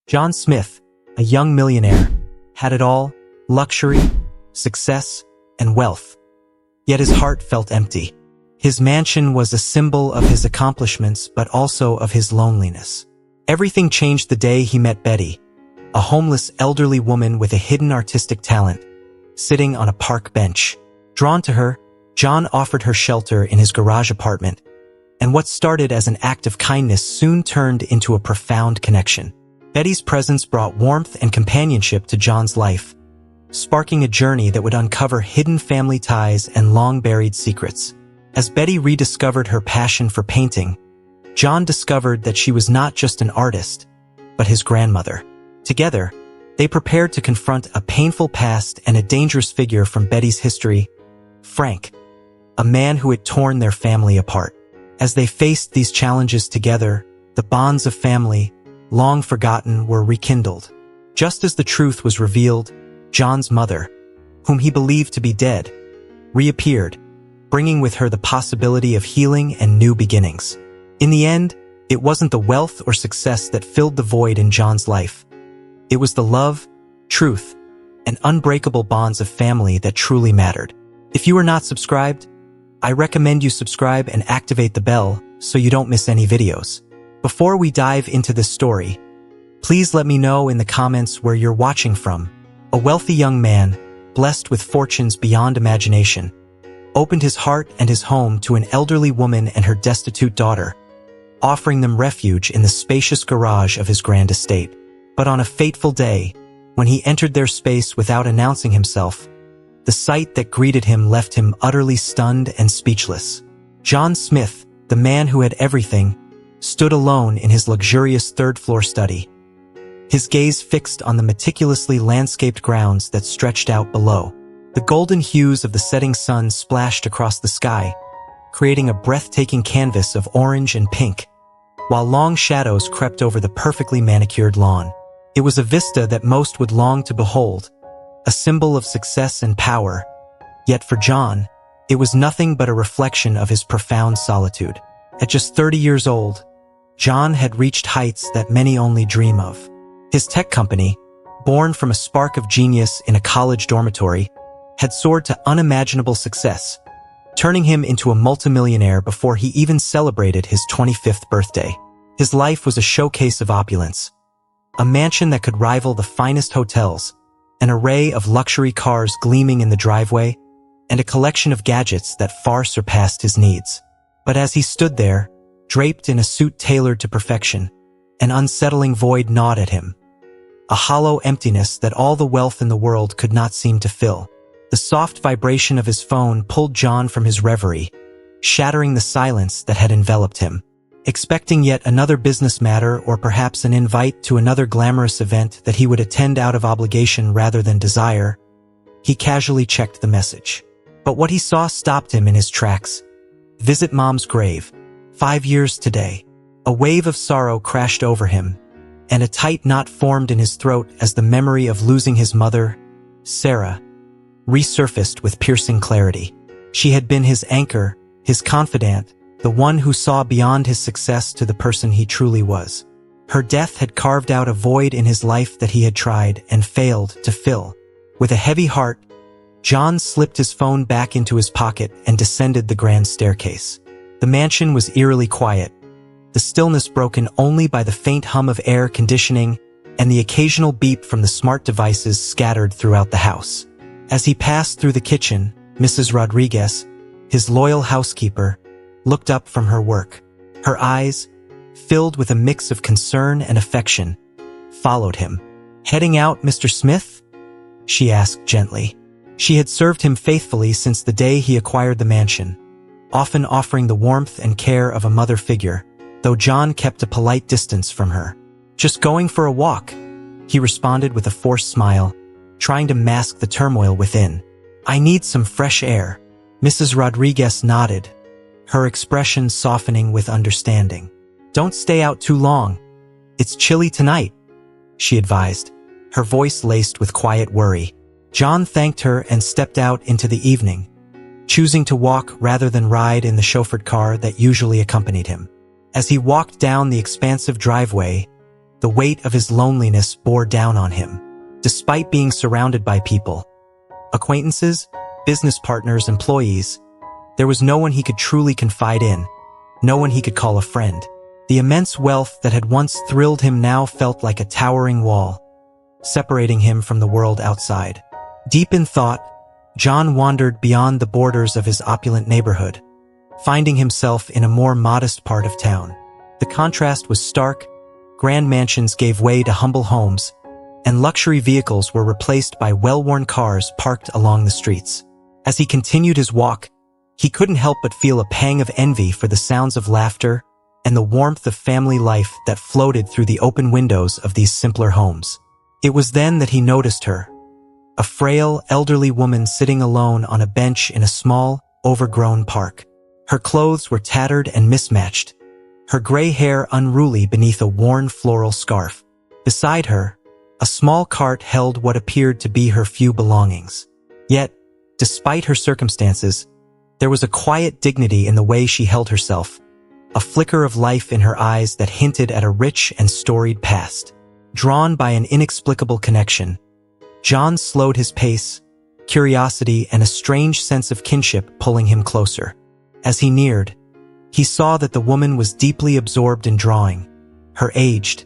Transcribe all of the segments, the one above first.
John Smith, a young millionaire, had it all: luxury, success, and wealth. Yet his heart felt empty. His mansion was a symbol of his accomplishments, but also of his loneliness. Everything changed the day he met Betty, a homeless elderly woman with a hidden artistic talent, sitting on a park bench. Drawn to her, John offered her shelter in his garage apartment, and what started as an act of kindness soon turned into a profound connection. Betty's presence brought warmth and companionship to John's life, sparking a journey that would uncover hidden family ties and long-buried secrets. As Betty rediscovered her passion for painting, John discovered that she was not just an artist, but his grandmother. Together, they prepared to confront a painful past and a dangerous figure from Betty's history, Frank, a man who had torn their family apart. As they faced these challenges together, the bonds of family, long forgotten, were rekindled. Just as the truth was revealed, John's mother, whom he believed to be dead, reappeared, bringing with her the possibility of healing and new beginnings. In the end, it wasn't the wealth or success that filled the void in John's life. It was the love, truth, and unbreakable bonds of family that truly mattered. If you are not subscribed, I recommend you subscribe and activate the bell so you don't miss any videos. Before we dive into this story, please let me know in the comments where you're watching from. A wealthy young man, blessed with fortunes beyond imagination, opened his heart and his home to an elderly woman and her destitute daughter, offering them refuge in the spacious garage of his grand estate. But on a fateful day, when he entered their space without announcing himself, the sight that greeted him left him utterly stunned and speechless. John Smith, the man who had everything, stood alone in his luxurious third-floor study, his gaze fixed on the meticulously landscaped grounds that stretched out below. The golden hues of the setting sun splashed across the sky, creating a breathtaking canvas of orange and pink, while long shadows crept over the perfectly manicured lawn. It was a vista that most would long to behold, a symbol of success and power. Yet for John, it was nothing but a reflection of his profound solitude. At just 30 years old, John had reached heights that many only dream of. His tech company, born from a spark of genius in a college dormitory, had soared to unimaginable success, turning him into a multimillionaire before he even celebrated his 25th birthday. His life was a showcase of opulence, a mansion that could rival the finest hotels, an array of luxury cars gleaming in the driveway, and a collection of gadgets that far surpassed his needs. But as he stood there, draped in a suit tailored to perfection, an unsettling void gnawed at him, a hollow emptiness that all the wealth in the world could not seem to fill. The soft vibration of his phone pulled John from his reverie, shattering the silence that had enveloped him. Expecting yet another business matter or perhaps an invite to another glamorous event that he would attend out of obligation rather than desire, he casually checked the message. But what he saw stopped him in his tracks. Visit Mom's grave. 5 years today. A wave of sorrow crashed over him, and a tight knot formed in his throat as the memory of losing his mother, Sarah, resurfaced with piercing clarity. She had been his anchor, his confidant, the one who saw beyond his success to the person he truly was. Her death had carved out a void in his life that he had tried and failed to fill. With a heavy heart, John slipped his phone back into his pocket and descended the grand staircase. The mansion was eerily quiet, the stillness broken only by the faint hum of air conditioning and the occasional beep from the smart devices scattered throughout the house. As he passed through the kitchen, Mrs. Rodriguez, his loyal housekeeper, looked up from her work. Her eyes, filled with a mix of concern and affection, followed him. "Heading out, Mr. Smith?" she asked gently. She had served him faithfully since the day he acquired the mansion, often offering the warmth and care of a mother figure, though John kept a polite distance from her. "Just going for a walk," he responded with a forced smile, trying to mask the turmoil within. "I need some fresh air." Mrs. Rodriguez nodded, her expression softening with understanding. "Don't stay out too long. It's chilly tonight," she advised, her voice laced with quiet worry. John thanked her and stepped out into the evening, choosing to walk rather than ride in the chauffeured car that usually accompanied him. As he walked down the expansive driveway, The weight of his loneliness bore down on him. Despite being surrounded by people, acquaintances, business partners, employees, there was no one he could truly confide in, no one he could call a friend. The immense wealth that had once thrilled him now felt like a towering wall, separating him from the world outside. Deep in thought, John wandered beyond the borders of his opulent neighborhood, finding himself in a more modest part of town. The contrast was stark. Grand mansions gave way to humble homes, and luxury vehicles were replaced by well-worn cars parked along the streets. As he continued his walk, he couldn't help but feel a pang of envy for the sounds of laughter and the warmth of family life that floated through the open windows of these simpler homes. It was then that he noticed her, a frail, elderly woman sitting alone on a bench in a small, overgrown park. Her clothes were tattered and mismatched, her gray hair unruly beneath a worn floral scarf. Beside her, a small cart held what appeared to be her few belongings. Yet, despite her circumstances, there was a quiet dignity in the way she held herself, a flicker of life in her eyes that hinted at a rich and storied past. Drawn by an inexplicable connection, John slowed his pace, curiosity and a strange sense of kinship pulling him closer. As he neared, he saw that the woman was deeply absorbed in drawing, her aged,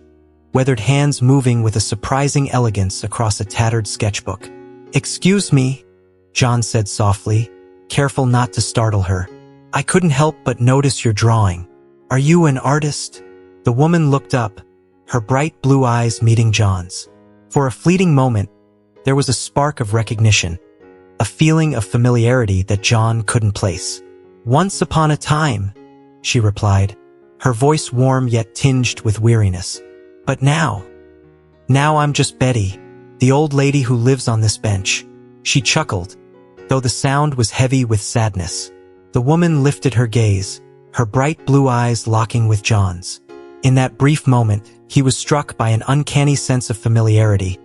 weathered hands moving with a surprising elegance across a tattered sketchbook. "Excuse me," John said softly, careful not to startle her. "I couldn't help but notice your drawing. Are you an artist?" The woman looked up, her bright blue eyes meeting John's. For a fleeting moment, there was a spark of recognition, a feeling of familiarity that John couldn't place. "Once upon a time," she replied, her voice warm yet tinged with weariness. "But now I'm just Betty, the old lady who lives on this bench." She chuckled, though the sound was heavy with sadness. The woman lifted her gaze, her bright blue eyes locking with John's. In that brief moment, he was struck by an uncanny sense of familiarity,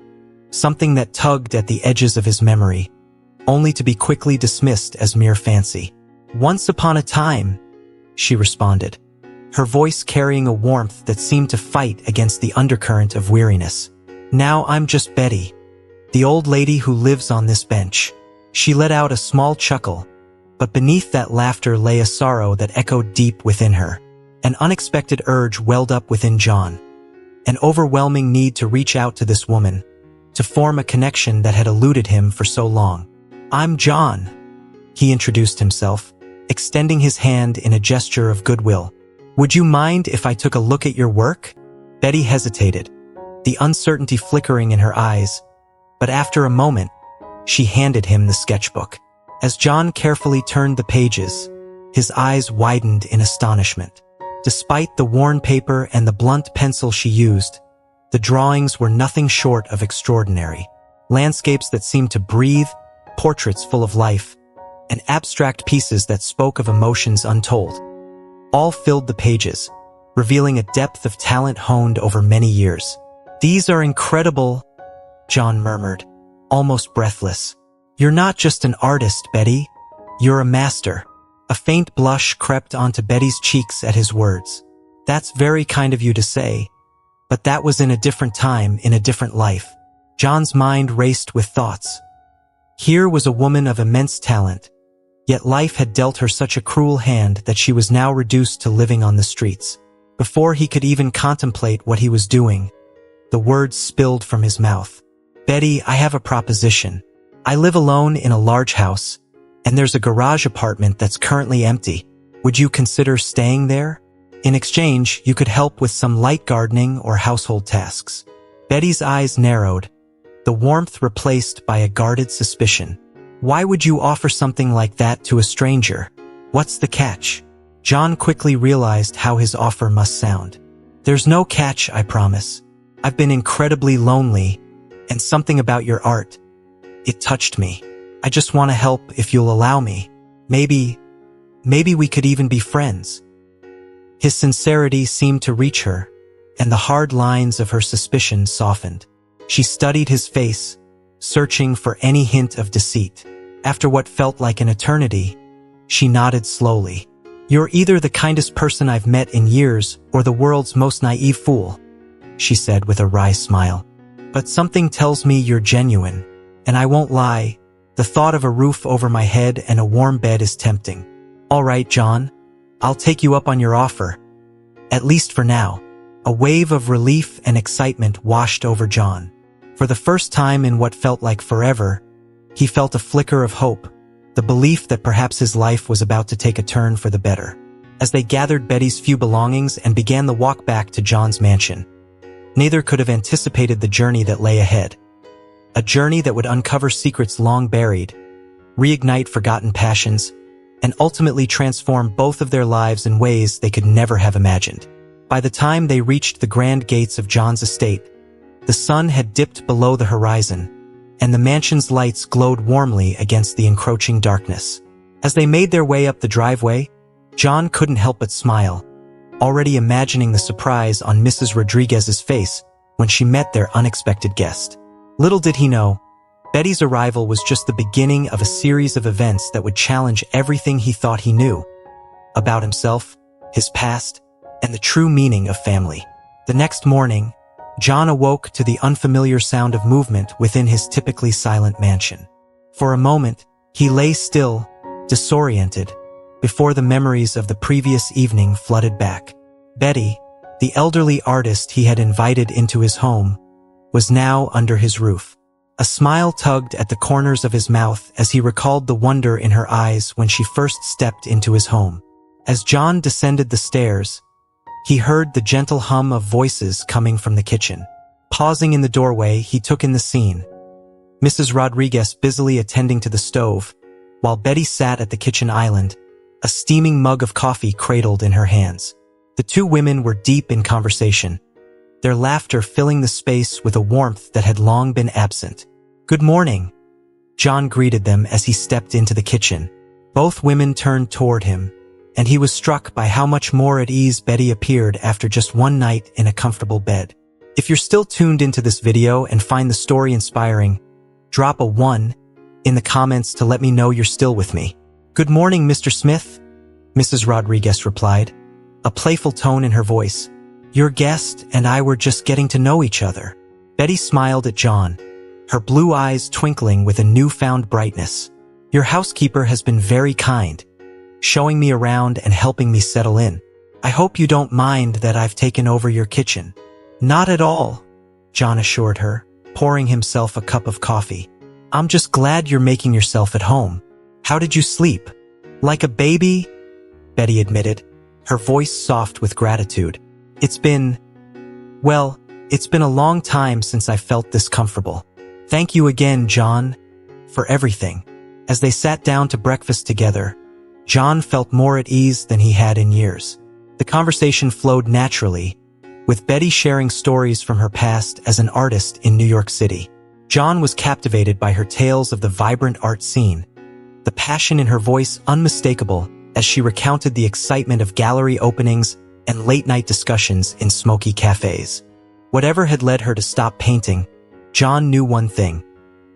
something that tugged at the edges of his memory, only to be quickly dismissed as mere fancy. "Once upon a time," she responded, her voice carrying a warmth that seemed to fight against the undercurrent of weariness. "Now I'm just Betty, the old lady who lives on this bench." She let out a small chuckle, but beneath that laughter lay a sorrow that echoed deep within her. An unexpected urge welled up within John, an overwhelming need to reach out to this woman, to form a connection that had eluded him for so long. "I'm John," he introduced himself, extending his hand in a gesture of goodwill. "Would you mind if I took a look at your work?" Betty hesitated, the uncertainty flickering in her eyes, but after a moment, she handed him the sketchbook. As John carefully turned the pages, his eyes widened in astonishment. Despite the worn paper and the blunt pencil she used, the drawings were nothing short of extraordinary. Landscapes that seemed to breathe, portraits full of life, and abstract pieces that spoke of emotions untold. All filled the pages, revealing a depth of talent honed over many years. "These are incredible," John murmured, almost breathless. "You're not just an artist, Betty. You're a master." A faint blush crept onto Betty's cheeks at his words. "That's very kind of you to say, but that was in a different time, in a different life." John's mind raced with thoughts. Here was a woman of immense talent, yet life had dealt her such a cruel hand that she was now reduced to living on the streets. Before he could even contemplate what he was doing, the words spilled from his mouth. "Betty, I have a proposition. I live alone in a large house, and there's a garage apartment that's currently empty. Would you consider staying there? In exchange, you could help with some light gardening or household tasks." Betty's eyes narrowed, the warmth replaced by a guarded suspicion. "Why would you offer something like that to a stranger? What's the catch?" John quickly realized how his offer must sound. "There's no catch, I promise. I've been incredibly lonely, and something about your art, it touched me. I just want to help if you'll allow me. Maybe we could even be friends." His sincerity seemed to reach her, and the hard lines of her suspicion softened. She studied his face, searching for any hint of deceit. After what felt like an eternity, she nodded slowly. "You're either the kindest person I've met in years or the world's most naive fool," she said with a wry smile. "But something tells me you're genuine, and I won't lie, the thought of a roof over my head and a warm bed is tempting. All right, John, I'll take you up on your offer. At least for now." A wave of relief and excitement washed over John. For the first time in what felt like forever, he felt a flicker of hope, the belief that perhaps his life was about to take a turn for the better. As they gathered Betty's few belongings and began the walk back to John's mansion, neither could have anticipated the journey that lay ahead. A journey that would uncover secrets long buried, reignite forgotten passions, and ultimately transform both of their lives in ways they could never have imagined. By the time they reached the grand gates of John's estate, the sun had dipped below the horizon, and the mansion's lights glowed warmly against the encroaching darkness. As they made their way up the driveway, John couldn't help but smile, already imagining the surprise on Mrs. Rodriguez's face when she met their unexpected guest. Little did he know, Betty's arrival was just the beginning of a series of events that would challenge everything he thought he knew about himself, his past, and the true meaning of family. The next morning, John awoke to the unfamiliar sound of movement within his typically silent mansion. For a moment, he lay still, disoriented, before the memories of the previous evening flooded back. Betty, the elderly artist he had invited into his home, was now under his roof. A smile tugged at the corners of his mouth as he recalled the wonder in her eyes when she first stepped into his home. As John descended the stairs, he heard the gentle hum of voices coming from the kitchen. Pausing in the doorway, he took in the scene. Mrs. Rodriguez busily attending to the stove, while Betty sat at the kitchen island, a steaming mug of coffee cradled in her hands. The two women were deep in conversation, their laughter filling the space with a warmth that had long been absent. "Good morning," John greeted them as he stepped into the kitchen. Both women turned toward him, and he was struck by how much more at ease Betty appeared after just one night in a comfortable bed. If you're still tuned into this video and find the story inspiring, drop a 1 in the comments to let me know you're still with me. "Good morning, Mr. Smith," Mrs. Rodriguez replied, a playful tone in her voice. "Your guest and I were just getting to know each other." Betty smiled at John, her blue eyes twinkling with a newfound brightness. "Your housekeeper has been very kind, showing me around and helping me settle in. I hope you don't mind that I've taken over your kitchen." "Not at all," John assured her, pouring himself a cup of coffee. "I'm just glad you're making yourself at home. How did you sleep?" "Like a baby," Betty admitted, her voice soft with gratitude. It's been a long time since I felt this comfortable. Thank you again, John, for everything." As they sat down to breakfast together, John felt more at ease than he had in years. The conversation flowed naturally, with Betty sharing stories from her past as an artist in New York City. John was captivated by her tales of the vibrant art scene, the passion in her voice unmistakable as she recounted the excitement of gallery openings and late-night discussions in smoky cafes. Whatever had led her to stop painting, John knew one thing.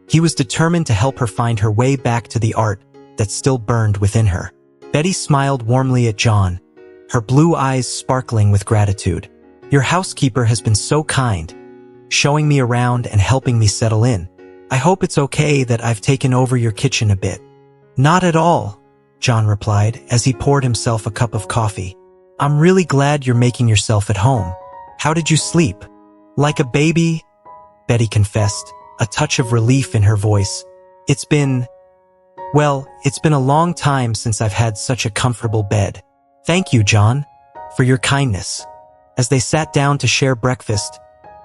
He was determined to help her find her way back to the art that still burned within her. Betty smiled warmly at John, her blue eyes sparkling with gratitude. "Your housekeeper has been so kind, showing me around and helping me settle in. I hope it's okay that I've taken over your kitchen a bit." "Not at all," John replied as he poured himself a cup of coffee. "I'm really glad you're making yourself at home. How did you sleep?" "Like a baby," Betty confessed, a touch of relief in her voice. It's been a long time since I've had such a comfortable bed." "Thank you, John, for your kindness." As they sat down to share breakfast,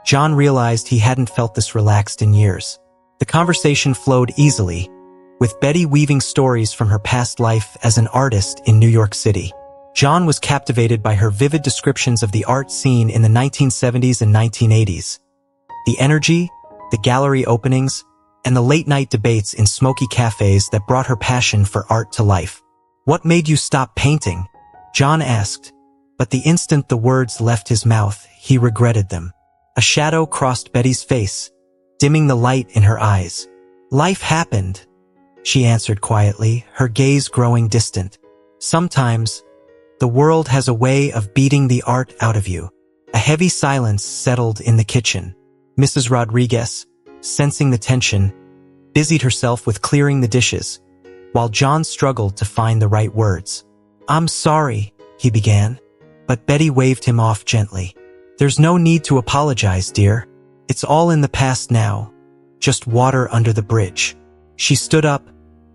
John realized he hadn't felt this relaxed in years. The conversation flowed easily, with Betty weaving stories from her past life as an artist in New York City. John was captivated by her vivid descriptions of the art scene in the 1970s and 1980s. The energy, the gallery openings, and the late-night debates in smoky cafes that brought her passion for art to life. "What made you stop painting?" John asked, but the instant the words left his mouth, he regretted them. A shadow crossed Betty's face, dimming the light in her eyes. "Life happened," she answered quietly, her gaze growing distant. "Sometimes, the world has a way of beating the art out of you." A heavy silence settled in the kitchen. Mrs. Rodriguez, sensing the tension, busied herself with clearing the dishes, while John struggled to find the right words. "I'm sorry," he began, but Betty waved him off gently. "There's no need to apologize, dear. It's all in the past now. Just water under the bridge." She stood up,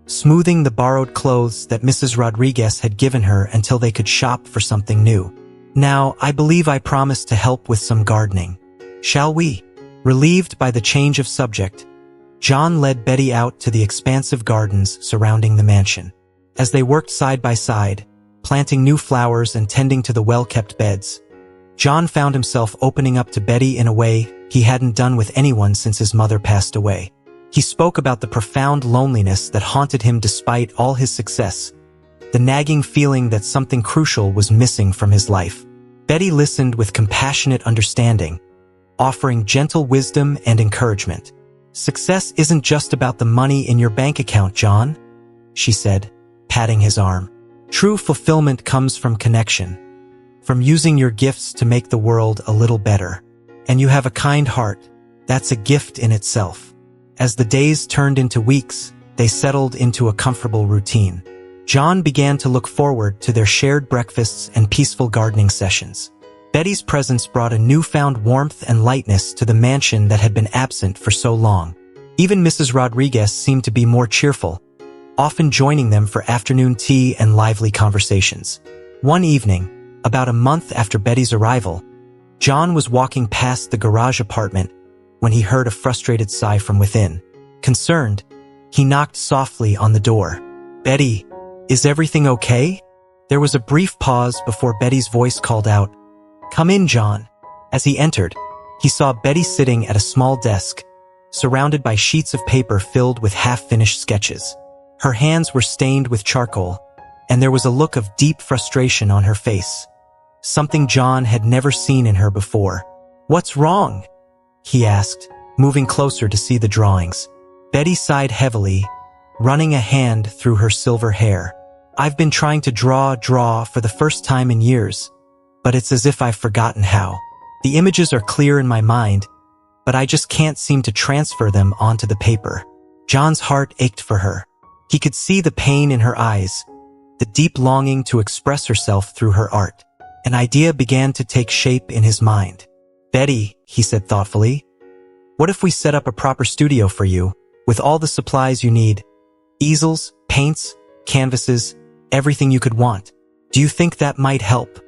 smoothing the borrowed clothes that Mrs. Rodriguez had given her until they could shop for something new. "Now, I believe I promised to help with some gardening. Shall we?" Relieved by the change of subject, John led Betty out to the expansive gardens surrounding the mansion. As they worked side by side, planting new flowers and tending to the well-kept beds, John found himself opening up to Betty in a way he hadn't done with anyone since his mother passed away. He spoke about the profound loneliness that haunted him despite all his success, the nagging feeling that something crucial was missing from his life. Betty listened with compassionate understanding, offering gentle wisdom and encouragement. "Success isn't just about the money in your bank account, John," she said, patting his arm. "True fulfillment comes from connection, from using your gifts to make the world a little better. And you have a kind heart. That's a gift in itself." As the days turned into weeks, they settled into a comfortable routine. John began to look forward to their shared breakfasts and peaceful gardening sessions. Betty's presence brought a newfound warmth and lightness to the mansion that had been absent for so long. Even Mrs. Rodriguez seemed to be more cheerful, often joining them for afternoon tea and lively conversations. One evening, about a month after Betty's arrival, John was walking past the garage apartment when he heard a frustrated sigh from within. Concerned, he knocked softly on the door. "Betty, is everything okay?" There was a brief pause before Betty's voice called out, "Come in, John." As he entered, he saw Betty sitting at a small desk, surrounded by sheets of paper filled with half-finished sketches. Her hands were stained with charcoal, and there was a look of deep frustration on her face, something John had never seen in her before. "What's wrong?" he asked, moving closer to see the drawings. Betty sighed heavily, running a hand through her silver hair. "I've been trying to draw for the first time in years, but it's as if I've forgotten how. The images are clear in my mind, but I just can't seem to transfer them onto the paper." John's heart ached for her. He could see the pain in her eyes, the deep longing to express herself through her art. An idea began to take shape in his mind. "Betty," he said thoughtfully, "what if we set up a proper studio for you, with all the supplies you need? Easels, paints, canvases, everything you could want. Do you think that might help?"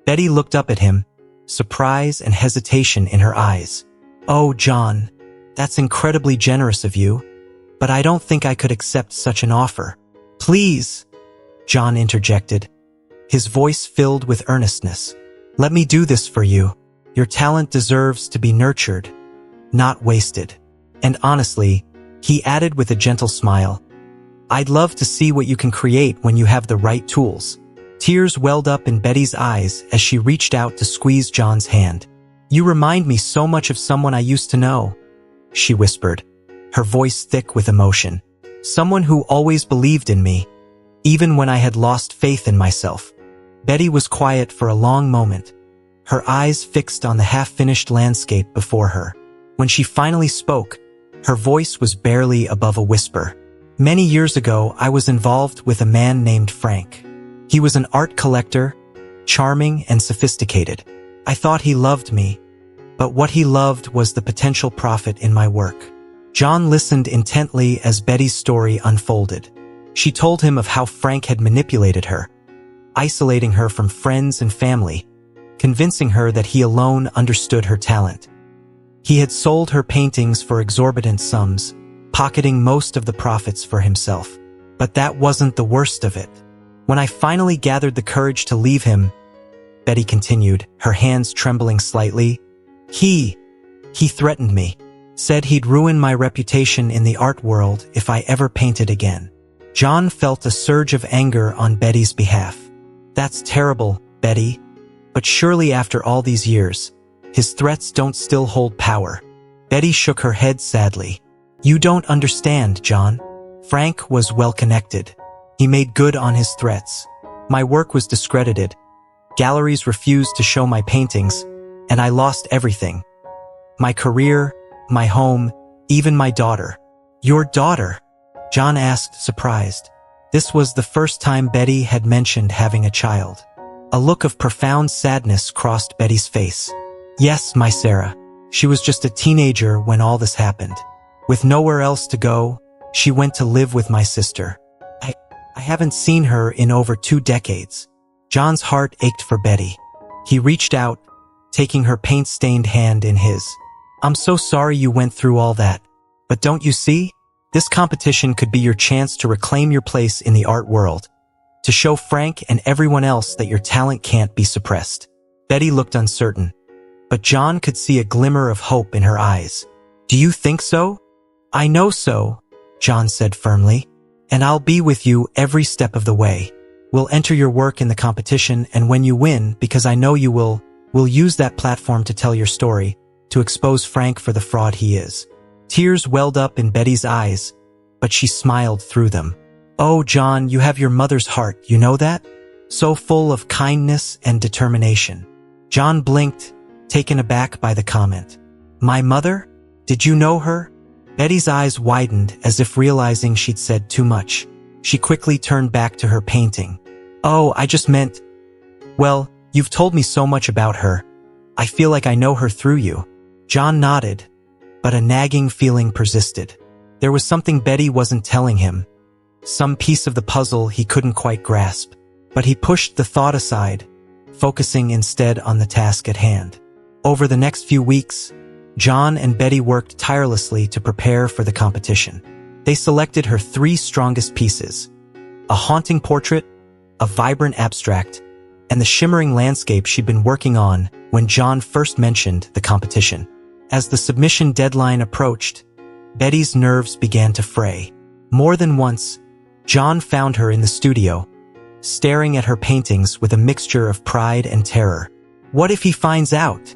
Betty looked up at him, surprise and hesitation in her eyes. "Oh, John, that's incredibly generous of you, but I don't think I could accept such an offer." "Please," John interjected, his voice filled with earnestness. "Let me do this for you. Your talent deserves to be nurtured, not wasted." And honestly, he added with a gentle smile, "I'd love to see what you can create when you have the right tools." Tears welled up in Betty's eyes as she reached out to squeeze John's hand. "You remind me so much of someone I used to know," she whispered, her voice thick with emotion. "Someone who always believed in me, even when I had lost faith in myself." Betty was quiet for a long moment, her eyes fixed on the half-finished landscape before her. When she finally spoke, her voice was barely above a whisper. "Many years ago, I was involved with a man named Frank. He was an art collector, charming and sophisticated. I thought he loved me, but what he loved was the potential profit in my work." John listened intently as Betty's story unfolded. She told him of how Frank had manipulated her, isolating her from friends and family, convincing her that he alone understood her talent. He had sold her paintings for exorbitant sums, pocketing most of the profits for himself. But that wasn't the worst of it. "When I finally gathered the courage to leave him," Betty continued, her hands trembling slightly, he threatened me, said he'd ruin my reputation in the art world if I ever painted again." John felt a surge of anger on Betty's behalf. "That's terrible, Betty. But surely after all these years, his threats don't still hold power." Betty shook her head sadly. "You don't understand, John. Frank was well-connected. He made good on his threats. My work was discredited. Galleries refused to show my paintings, and I lost everything. My career, my home, even my daughter." "Your daughter?" John asked, surprised. This was the first time Betty had mentioned having a child. A look of profound sadness crossed Betty's face. "Yes, my Sarah. She was just a teenager when all this happened. With nowhere else to go, she went to live with my sister. I haven't seen her in over 2 decades." John's heart ached for Betty. He reached out, taking her paint-stained hand in his. "I'm so sorry you went through all that. But don't you see? This competition could be your chance to reclaim your place in the art world, to show Frank and everyone else that your talent can't be suppressed." Betty looked uncertain, but John could see a glimmer of hope in her eyes. "Do you think so?" "I know so," John said firmly, "and I'll be with you every step of the way. We'll enter your work in the competition, and when you win, because I know you will, we'll use that platform to tell your story, to expose Frank for the fraud he is." Tears welled up in Betty's eyes, but she smiled through them. "Oh, John, you have your mother's heart, you know that? So full of kindness and determination." John blinked, taken aback by the comment. "My mother? Did you know her?" Betty's eyes widened as if realizing she'd said too much. She quickly turned back to her painting. "Oh, I just meant... Well, you've told me so much about her. I feel like I know her through you." John nodded, but a nagging feeling persisted. There was something Betty wasn't telling him, some piece of the puzzle he couldn't quite grasp. But he pushed the thought aside, focusing instead on the task at hand. Over the next few weeks, John and Betty worked tirelessly to prepare for the competition. They selected her 3 strongest pieces: a haunting portrait, a vibrant abstract, and the shimmering landscape she'd been working on when John first mentioned the competition. As the submission deadline approached, Betty's nerves began to fray. More than once, John found her in the studio, staring at her paintings with a mixture of pride and terror. "What if he finds out?"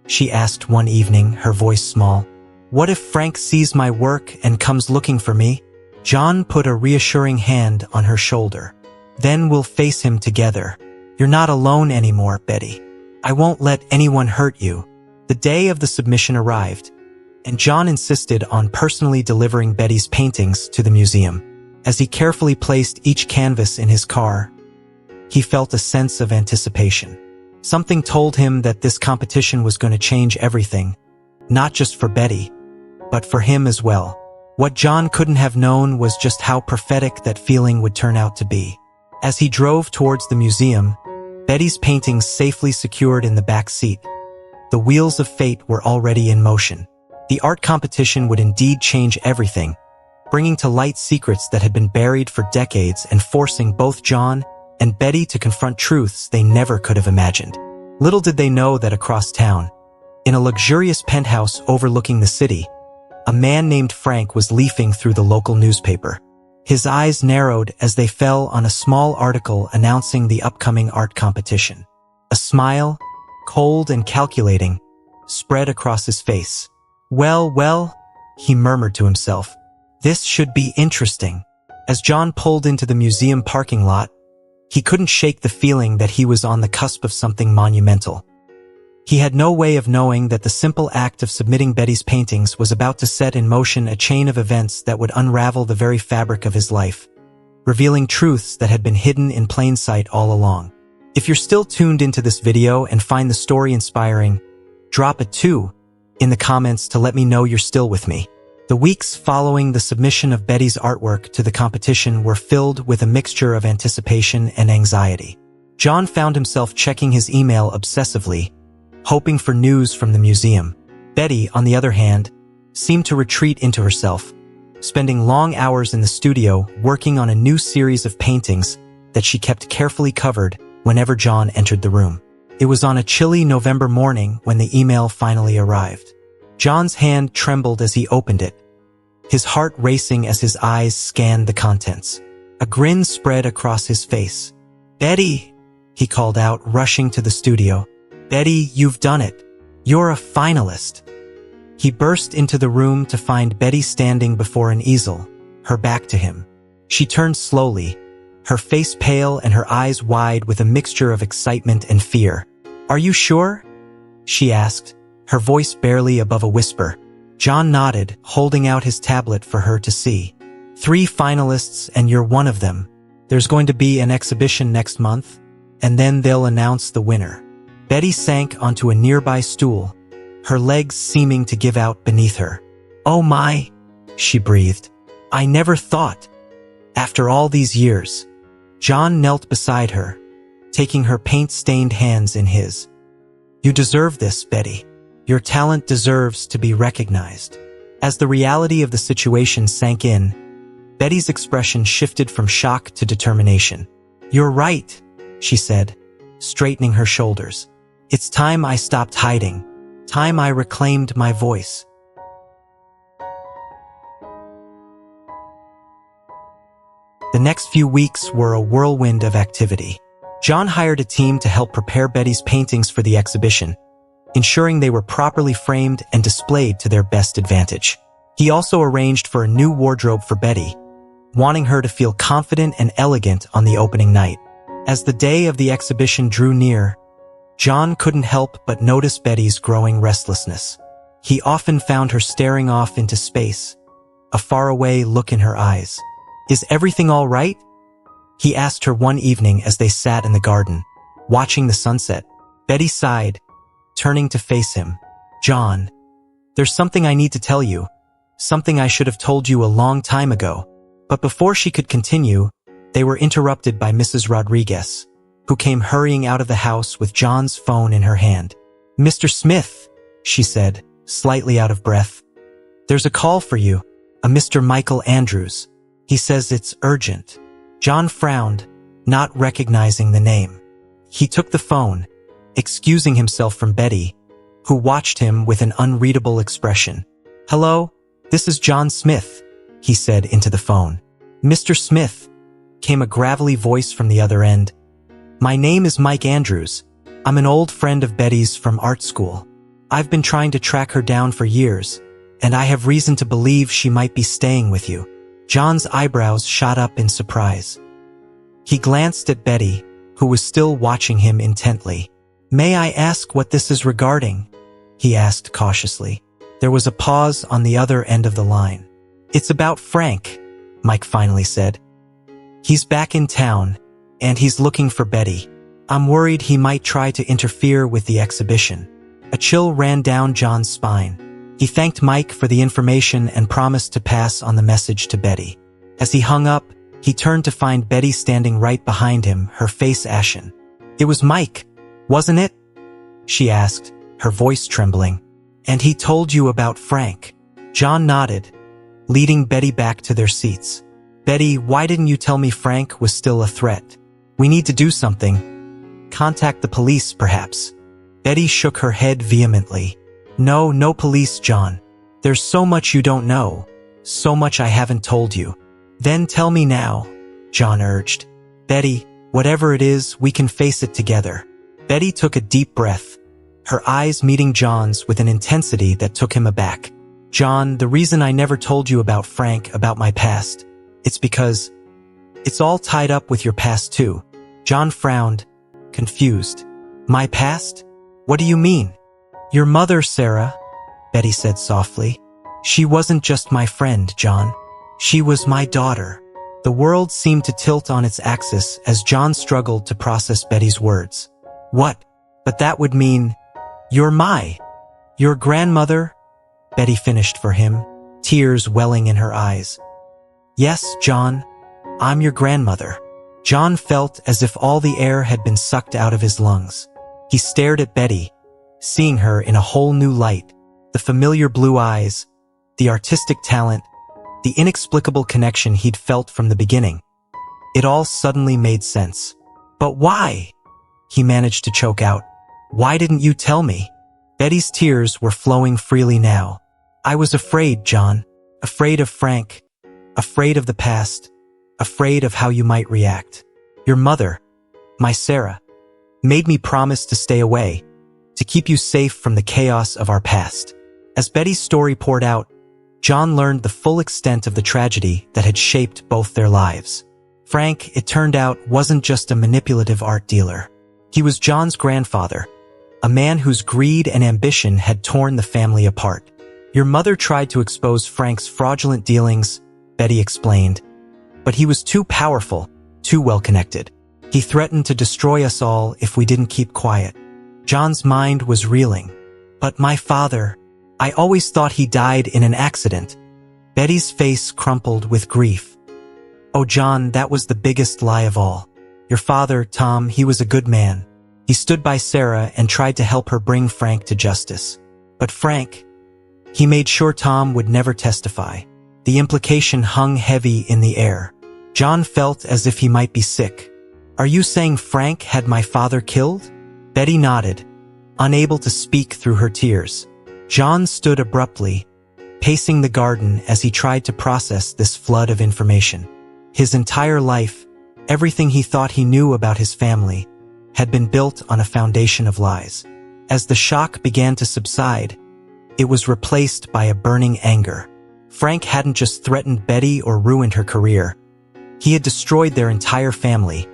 she asked one evening, her voice small. "What if Frank sees my work and comes looking for me?" John put a reassuring hand on her shoulder. "Then we'll face him together. You're not alone anymore, Betty. I won't let anyone hurt you." The day of the submission arrived, and John insisted on personally delivering Betty's paintings to the museum. As he carefully placed each canvas in his car, he felt a sense of anticipation. Something told him that this competition was going to change everything, not just for Betty, but for him as well. What John couldn't have known was just how prophetic that feeling would turn out to be. As he drove towards the museum, Betty's paintings safely secured in the back seat, the wheels of fate were already in motion. The art competition would indeed change everything, bringing to light secrets that had been buried for decades and forcing both John and Betty to confront truths they never could have imagined. Little did they know that across town, in a luxurious penthouse overlooking the city, a man named Frank was leafing through the local newspaper. His eyes narrowed as they fell on a small article announcing the upcoming art competition. A smile, cold and calculating, spread across his face. Well, he murmured to himself. "This should be interesting." As John pulled into the museum parking lot, he couldn't shake the feeling that he was on the cusp of something monumental. He had no way of knowing that the simple act of submitting Betty's paintings was about to set in motion a chain of events that would unravel the very fabric of his life, revealing truths that had been hidden in plain sight all along. If you're still tuned into this video and find the story inspiring, drop a 2 in the comments to let me know you're still with me. The weeks following the submission of Betty's artwork to the competition were filled with a mixture of anticipation and anxiety. John found himself checking his email obsessively, hoping for news from the museum. Betty, on the other hand, seemed to retreat into herself, spending long hours in the studio working on a new series of paintings that she kept carefully covered whenever John entered the room. It was on a chilly November morning when the email finally arrived. John's hand trembled as he opened it, his heart racing as his eyes scanned the contents. A grin spread across his face. "Betty," he called out, rushing to the studio. "Betty, you've done it. You're a finalist." He burst into the room to find Betty standing before an easel, her back to him. She turned slowly, her face pale and her eyes wide with a mixture of excitement and fear. "Are you sure?" she asked, her voice barely above a whisper. John nodded, holding out his tablet for her to see. 3 finalists and you're one of them. There's going to be an exhibition next month, and then they'll announce the winner. Betty sank onto a nearby stool, her legs seeming to give out beneath her. Oh my, she breathed. I never thought. After all these years. John knelt beside her, taking her paint-stained hands in his. You deserve this, Betty. Your talent deserves to be recognized. As the reality of the situation sank in, Betty's expression shifted from shock to determination. You're right, she said, straightening her shoulders. It's time I stopped hiding. Time I reclaimed my voice. The next few weeks were a whirlwind of activity. John hired a team to help prepare Betty's paintings for the exhibition, ensuring they were properly framed and displayed to their best advantage. He also arranged for a new wardrobe for Betty, wanting her to feel confident and elegant on the opening night. As the day of the exhibition drew near, John couldn't help but notice Betty's growing restlessness. He often found her staring off into space, a faraway look in her eyes. Is everything all right? He asked her one evening as they sat in the garden, watching the sunset. Betty sighed, turning to face him. John, there's something I need to tell you, something I should have told you a long time ago. But before she could continue, they were interrupted by Mrs. Rodriguez, who came hurrying out of the house with John's phone in her hand. Mr. Smith, she said, slightly out of breath. There's a call for you, a Mr. Michael Andrews. He says it's urgent. John frowned, not recognizing the name. He took the phone, excusing himself from Betty, who watched him with an unreadable expression. Hello, this is John Smith, he said into the phone. Mr. Smith, came a gravelly voice from the other end. My name is Mike Andrews. I'm an old friend of Betty's from art school. I've been trying to track her down for years, and I have reason to believe she might be staying with you. John's eyebrows shot up in surprise. He glanced at Betty, who was still watching him intently. May I ask what this is regarding? He asked cautiously. There was a pause on the other end of the line. It's about Frank, Mike finally said. He's back in town, and he's looking for Betty. I'm worried he might try to interfere with the exhibition. A chill ran down John's spine. He thanked Mike for the information and promised to pass on the message to Betty. As he hung up, he turned to find Betty standing right behind him, her face ashen. It was Mike, wasn't it? She asked, her voice trembling. And he told you about Frank. John nodded, leading Betty back to their seats. Betty, why didn't you tell me Frank was still a threat? We need to do something. Contact the police, perhaps. Betty shook her head vehemently. No police, John. There's so much you don't know. So much I haven't told you. Then tell me now, John urged. Betty, whatever it is, we can face it together. Betty took a deep breath, her eyes meeting John's with an intensity that took him aback. John, the reason I never told you about Frank, about my past, it's because it's all tied up with your past too. John frowned, confused. My past? What do you mean? Your mother, Sarah, Betty said softly. She wasn't just my friend, John. She was my daughter. The world seemed to tilt on its axis as John struggled to process Betty's words. What? But that would mean, your grandmother? Betty finished for him, tears welling in her eyes. Yes, John, I'm your grandmother. John felt as if all the air had been sucked out of his lungs. He stared at Betty, seeing her in a whole new light, the familiar blue eyes, the artistic talent, the inexplicable connection he'd felt from the beginning. It all suddenly made sense. But why? He managed to choke out. Why didn't you tell me? Betty's tears were flowing freely now. I was afraid, John. Afraid of Frank. Afraid of the past. Afraid of how you might react. Your mother, my Sarah, made me promise to stay away, to keep you safe from the chaos of our past. As Betty's story poured out, John learned the full extent of the tragedy that had shaped both their lives. Frank, it turned out, wasn't just a manipulative art dealer. He was John's grandfather, a man whose greed and ambition had torn the family apart. Your mother tried to expose Frank's fraudulent dealings, Betty explained. But he was too powerful, too well-connected. He threatened to destroy us all if we didn't keep quiet. John's mind was reeling. But my father, I always thought he died in an accident. Betty's face crumpled with grief. Oh, John, that was the biggest lie of all. Your father, Tom, he was a good man. He stood by Sarah and tried to help her bring Frank to justice. But Frank, he made sure Tom would never testify. The implication hung heavy in the air. John felt as if he might be sick. Are you saying Frank had my father killed? Betty nodded, unable to speak through her tears. John stood abruptly, pacing the garden as he tried to process this flood of information. His entire life, everything he thought he knew about his family, had been built on a foundation of lies. As the shock began to subside, it was replaced by a burning anger. Frank hadn't just threatened Betty or ruined her career. He had destroyed their entire family,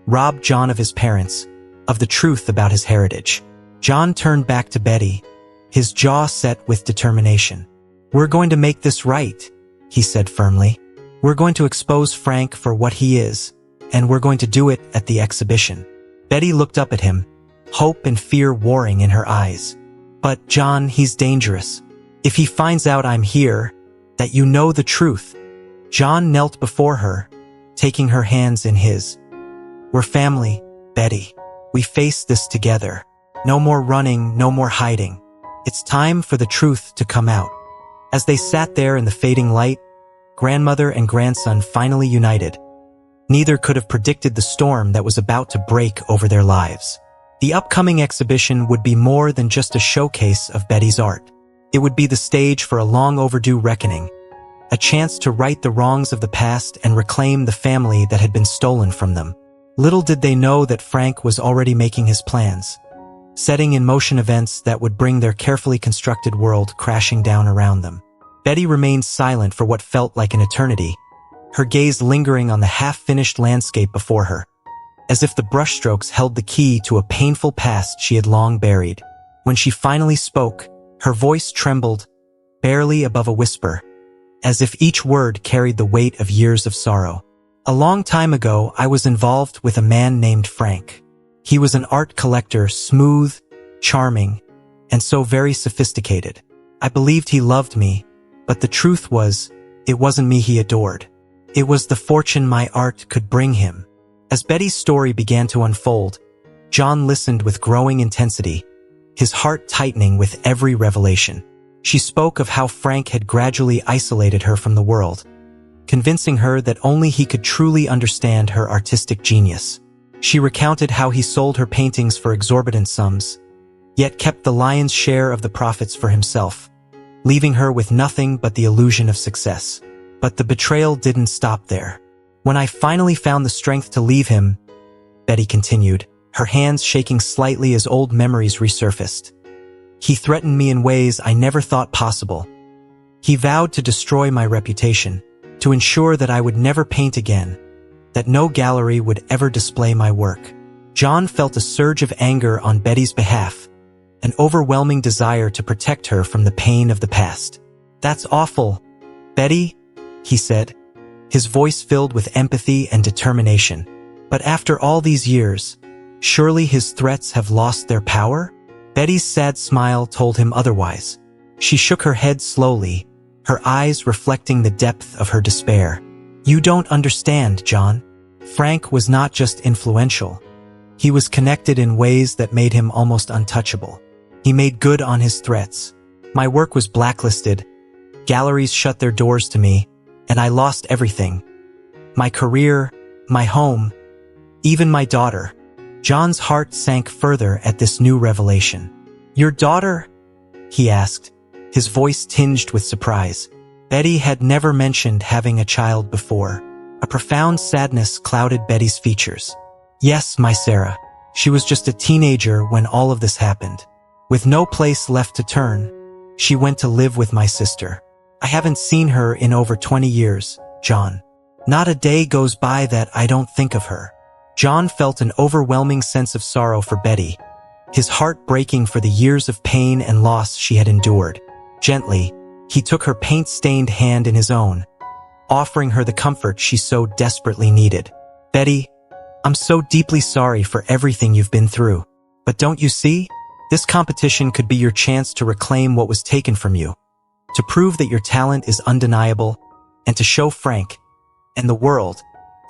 robbed John of his parents, of the truth about his heritage. John turned back to Betty, his jaw set with determination. We're going to make this right, he said firmly. We're going to expose Frank for what he is, and we're going to do it at the exhibition. Betty looked up at him, hope and fear warring in her eyes. But, John, he's dangerous. If he finds out I'm here, that you know the truth. John knelt before her, taking her hands in his. We're family, Betty. We face this together. No more running, no more hiding. It's time for the truth to come out. As they sat there in the fading light, grandmother and grandson finally united. Neither could have predicted the storm that was about to break over their lives. The upcoming exhibition would be more than just a showcase of Betty's art. It would be the stage for a long-overdue reckoning, a chance to right the wrongs of the past and reclaim the family that had been stolen from them. Little did they know that Frank was already making his plans, setting in motion events that would bring their carefully constructed world crashing down around them. Betty remained silent for what felt like an eternity, her gaze lingering on the half-finished landscape before her, as if the brushstrokes held the key to a painful past she had long buried. When she finally spoke, her voice trembled, barely above a whisper, as if each word carried the weight of years of sorrow. A long time ago, I was involved with a man named Frank. He was an art collector, smooth, charming, and so very sophisticated. I believed he loved me, but the truth was, it wasn't me he adored. It was the fortune my art could bring him. As Betty's story began to unfold, John listened with growing intensity, his heart tightening with every revelation. She spoke of how Frank had gradually isolated her from the world, convincing her that only he could truly understand her artistic genius. She recounted how he sold her paintings for exorbitant sums, yet kept the lion's share of the profits for himself, leaving her with nothing but the illusion of success. But the betrayal didn't stop there. When I finally found the strength to leave him, Betty continued, her hands shaking slightly as old memories resurfaced. He threatened me in ways I never thought possible. He vowed to destroy my reputation, to ensure that I would never paint again, that no gallery would ever display my work. John felt a surge of anger on Betty's behalf, an overwhelming desire to protect her from the pain of the past. That's awful, Betty, he said, his voice filled with empathy and determination. But after all these years, surely his threats have lost their power? Betty's sad smile told him otherwise. She shook her head slowly, her eyes reflecting the depth of her despair. You don't understand, John. Frank was not just influential. He was connected in ways that made him almost untouchable. He made good on his threats. My work was blacklisted. Galleries shut their doors to me, and I lost everything. My career, my home, even my daughter. John's heart sank further at this new revelation. Your daughter? He asked, his voice tinged with surprise. Betty had never mentioned having a child before. A profound sadness clouded Betty's features. Yes, my Sarah. She was just a teenager when all of this happened. With no place left to turn, she went to live with my sister. I haven't seen her in over 20 years, John. Not a day goes by that I don't think of her. John felt an overwhelming sense of sorrow for Betty, his heart breaking for the years of pain and loss she had endured. Gently, he took her paint-stained hand in his own, offering her the comfort she so desperately needed. "Betty, I'm so deeply sorry for everything you've been through. But don't you see? This competition could be your chance to reclaim what was taken from you, to prove that your talent is undeniable, and to show Frank and the world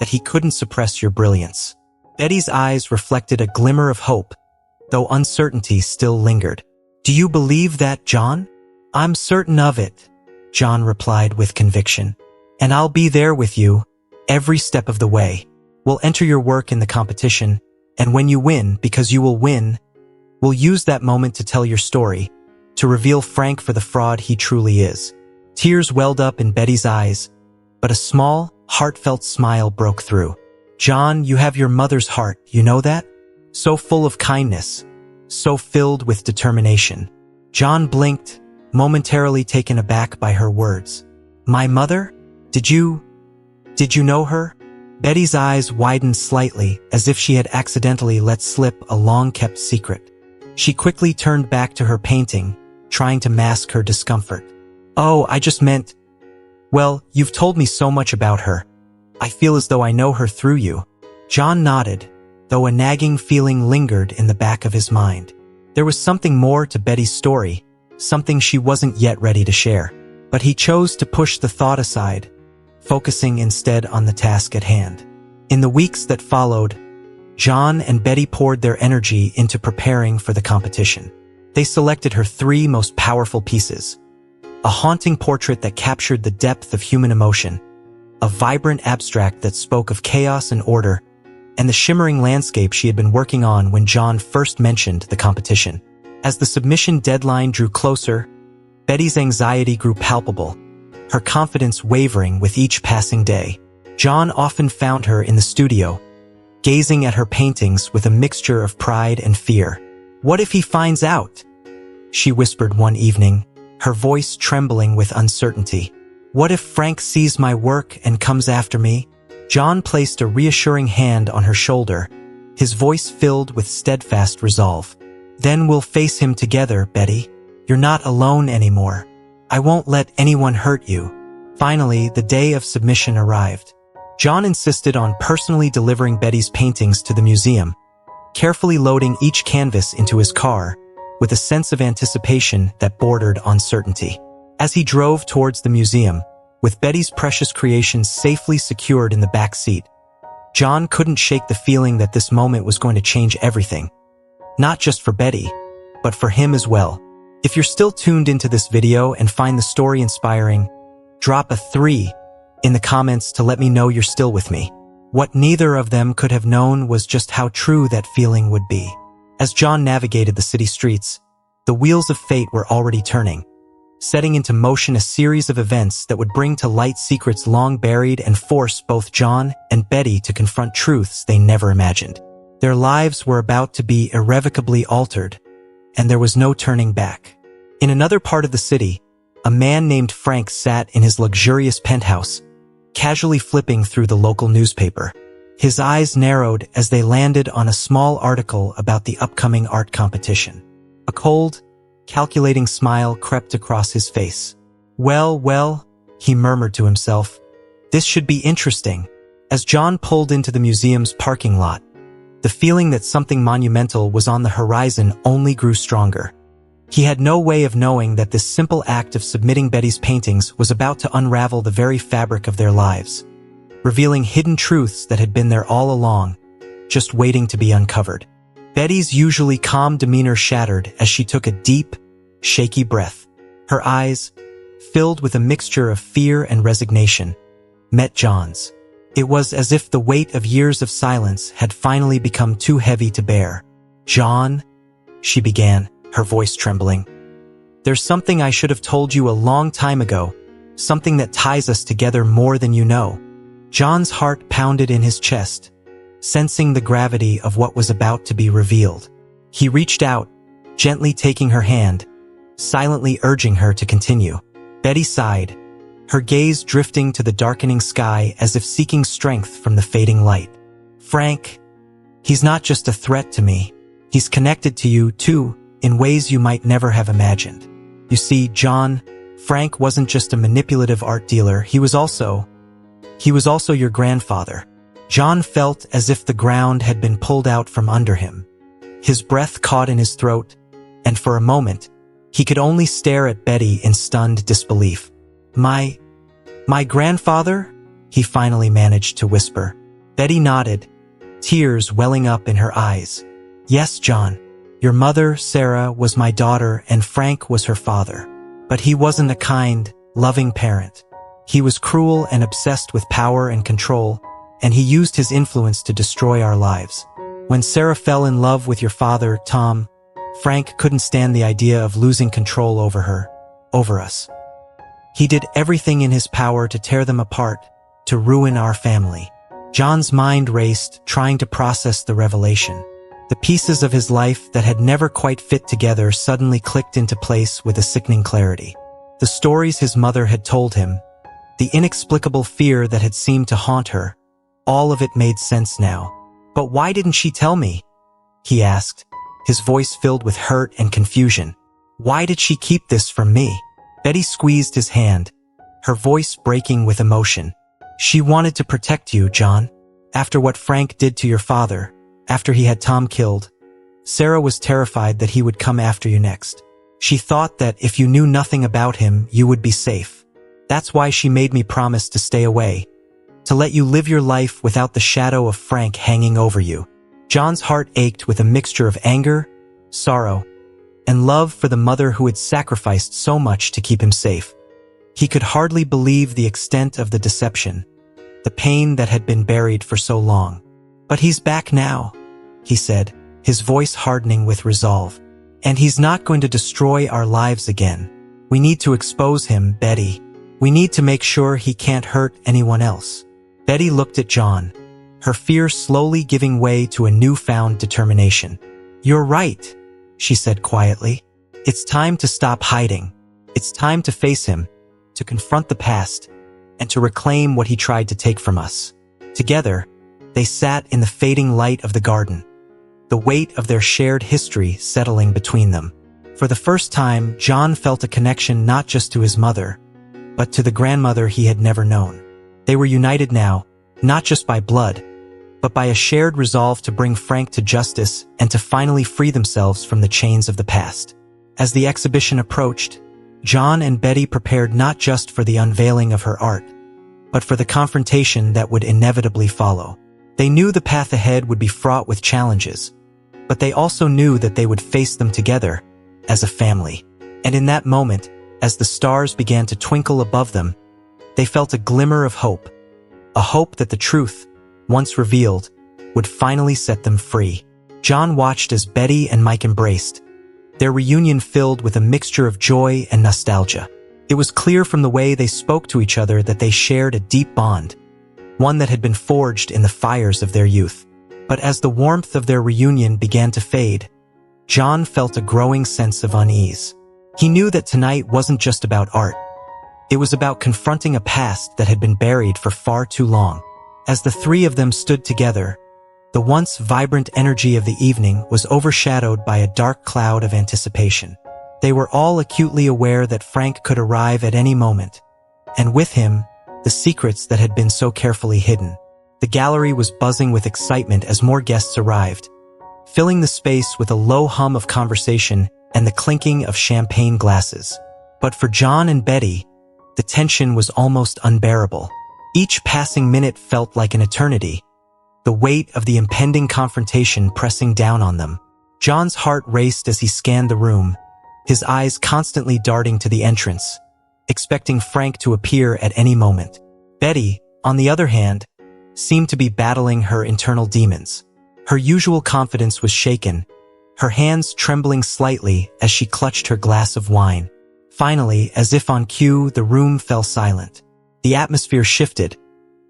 that he couldn't suppress your brilliance." Betty's eyes reflected a glimmer of hope, though uncertainty still lingered. "Do you believe that, John?" "I'm certain of it," John replied with conviction. "And I'll be there with you, every step of the way. We'll enter your work in the competition, and when you win, because you will win, we'll use that moment to tell your story, to reveal Frank for the fraud he truly is." Tears welled up in Betty's eyes, but a small, heartfelt smile broke through. "John, you have your mother's heart, you know that? So full of kindness, so filled with determination." John blinked, momentarily taken aback by her words. "My mother? Did you know her?" Betty's eyes widened slightly, as if she had accidentally let slip a long-kept secret. She quickly turned back to her painting, trying to mask her discomfort. "Oh, I just meant... Well, you've told me so much about her. I feel as though I know her through you." John nodded, though a nagging feeling lingered in the back of his mind. There was something more to Betty's story, something she wasn't yet ready to share. But he chose to push the thought aside, focusing instead on the task at hand. In the weeks that followed, John and Betty poured their energy into preparing for the competition. They selected her 3 most powerful pieces: a haunting portrait that captured the depth of human emotion, a vibrant abstract that spoke of chaos and order, and the shimmering landscape she had been working on when John first mentioned the competition. As the submission deadline drew closer, Betty's anxiety grew palpable, her confidence wavering with each passing day. John often found her in the studio, gazing at her paintings with a mixture of pride and fear. "What if he finds out?" she whispered one evening, her voice trembling with uncertainty. "What if Frank sees my work and comes after me?" John placed a reassuring hand on her shoulder, his voice filled with steadfast resolve. "Then we'll face him together, Betty. You're not alone anymore. I won't let anyone hurt you." Finally, the day of submission arrived. John insisted on personally delivering Betty's paintings to the museum, carefully loading each canvas into his car, with a sense of anticipation that bordered on certainty. As he drove towards the museum, with Betty's precious creations safely secured in the back seat, John couldn't shake the feeling that this moment was going to change everything. Not just for Betty, but for him as well. If you're still tuned into this video and find the story inspiring, drop a 3 in the comments to let me know you're still with me. What neither of them could have known was just how true that feeling would be. As John navigated the city streets, the wheels of fate were already turning, setting into motion a series of events that would bring to light secrets long buried and force both John and Betty to confront truths they never imagined. Their lives were about to be irrevocably altered, and there was no turning back. In another part of the city, a man named Frank sat in his luxurious penthouse, casually flipping through the local newspaper. His eyes narrowed as they landed on a small article about the upcoming art competition. A cold, calculating smile crept across his face. Well, he murmured to himself, "this should be interesting." As John pulled into the museum's parking lot, the feeling that something monumental was on the horizon only grew stronger. He had no way of knowing that this simple act of submitting Betty's paintings was about to unravel the very fabric of their lives, revealing hidden truths that had been there all along, just waiting to be uncovered. Betty's usually calm demeanor shattered as she took a deep, shaky breath. Her eyes, filled with a mixture of fear and resignation, met John's. It was as if the weight of years of silence had finally become too heavy to bear. "John," she began, her voice trembling, "there's something I should have told you a long time ago, something that ties us together more than you know." John's heart pounded in his chest, sensing the gravity of what was about to be revealed. He reached out, gently taking her hand, silently urging her to continue. Betty sighed, her gaze drifting to the darkening sky as if seeking strength from the fading light. "Frank, he's not just a threat to me. He's connected to you, too, in ways you might never have imagined. You see, John, Frank wasn't just a manipulative art dealer, he was also your grandfather. John felt as if the ground had been pulled out from under him. His breath caught in his throat, and for a moment, he could only stare at Betty in stunned disbelief. My grandfather? He finally managed to whisper. Betty nodded, tears welling up in her eyes. Yes, John. Your mother, Sarah, was my daughter and Frank was her father. But he wasn't a kind, loving parent. He was cruel and obsessed with power and control, and he used his influence to destroy our lives. When Sarah fell in love with your father, Tom, Frank couldn't stand the idea of losing control over us. He did everything in his power to tear them apart, to ruin our family. John's mind raced, trying to process the revelation. The pieces of his life that had never quite fit together suddenly clicked into place with a sickening clarity. The stories his mother had told him, the inexplicable fear that had seemed to haunt her, all of it made sense now. But why didn't she tell me? He asked, his voice filled with hurt and confusion. Why did she keep this from me? Betty squeezed his hand, her voice breaking with emotion. She wanted to protect you, John. After what Frank did to your father, after he had Tom killed, Sarah was terrified that he would come after you next. She thought that if you knew nothing about him, you would be safe. That's why she made me promise to stay away, to let you live your life without the shadow of Frank hanging over you. John's heart ached with a mixture of anger, sorrow, and love for the mother who had sacrificed so much to keep him safe. He could hardly believe the extent of the deception, the pain that had been buried for so long. But he's back now, he said, his voice hardening with resolve. And he's not going to destroy our lives again. We need to expose him, Betty. We need to make sure he can't hurt anyone else. Betty looked at John, her fear slowly giving way to a newfound determination. You're right, she said quietly. It's time to stop hiding. It's time to face him, to confront the past, and to reclaim what he tried to take from us. Together, they sat in the fading light of the garden, the weight of their shared history settling between them. For the first time, John felt a connection not just to his mother, but to the grandmother he had never known. They were united now, not just by blood, but by a shared resolve to bring Frank to justice and to finally free themselves from the chains of the past. As the exhibition approached, John and Betty prepared not just for the unveiling of her art, but for the confrontation that would inevitably follow. They knew the path ahead would be fraught with challenges, but they also knew that they would face them together, as a family. And in that moment, as the stars began to twinkle above them, they felt a glimmer of hope, a hope that the truth, once revealed, would finally set them free. John watched as Betty and Mike embraced, their reunion filled with a mixture of joy and nostalgia. It was clear from the way they spoke to each other that they shared a deep bond, one that had been forged in the fires of their youth. But as the warmth of their reunion began to fade, John felt a growing sense of unease. He knew that tonight wasn't just about art. It was about confronting a past that had been buried for far too long. As the three of them stood together, the once vibrant energy of the evening was overshadowed by a dark cloud of anticipation. They were all acutely aware that Frank could arrive at any moment, and with him, the secrets that had been so carefully hidden. The gallery was buzzing with excitement as more guests arrived, filling the space with a low hum of conversation and the clinking of champagne glasses. But for John and Betty, the tension was almost unbearable. Each passing minute felt like an eternity, the weight of the impending confrontation pressing down on them. John's heart raced as he scanned the room, his eyes constantly darting to the entrance, expecting Frank to appear at any moment. Betty, on the other hand, seemed to be battling her internal demons. Her usual confidence was shaken, her hands trembling slightly as she clutched her glass of wine. Finally, as if on cue, the room fell silent. The atmosphere shifted,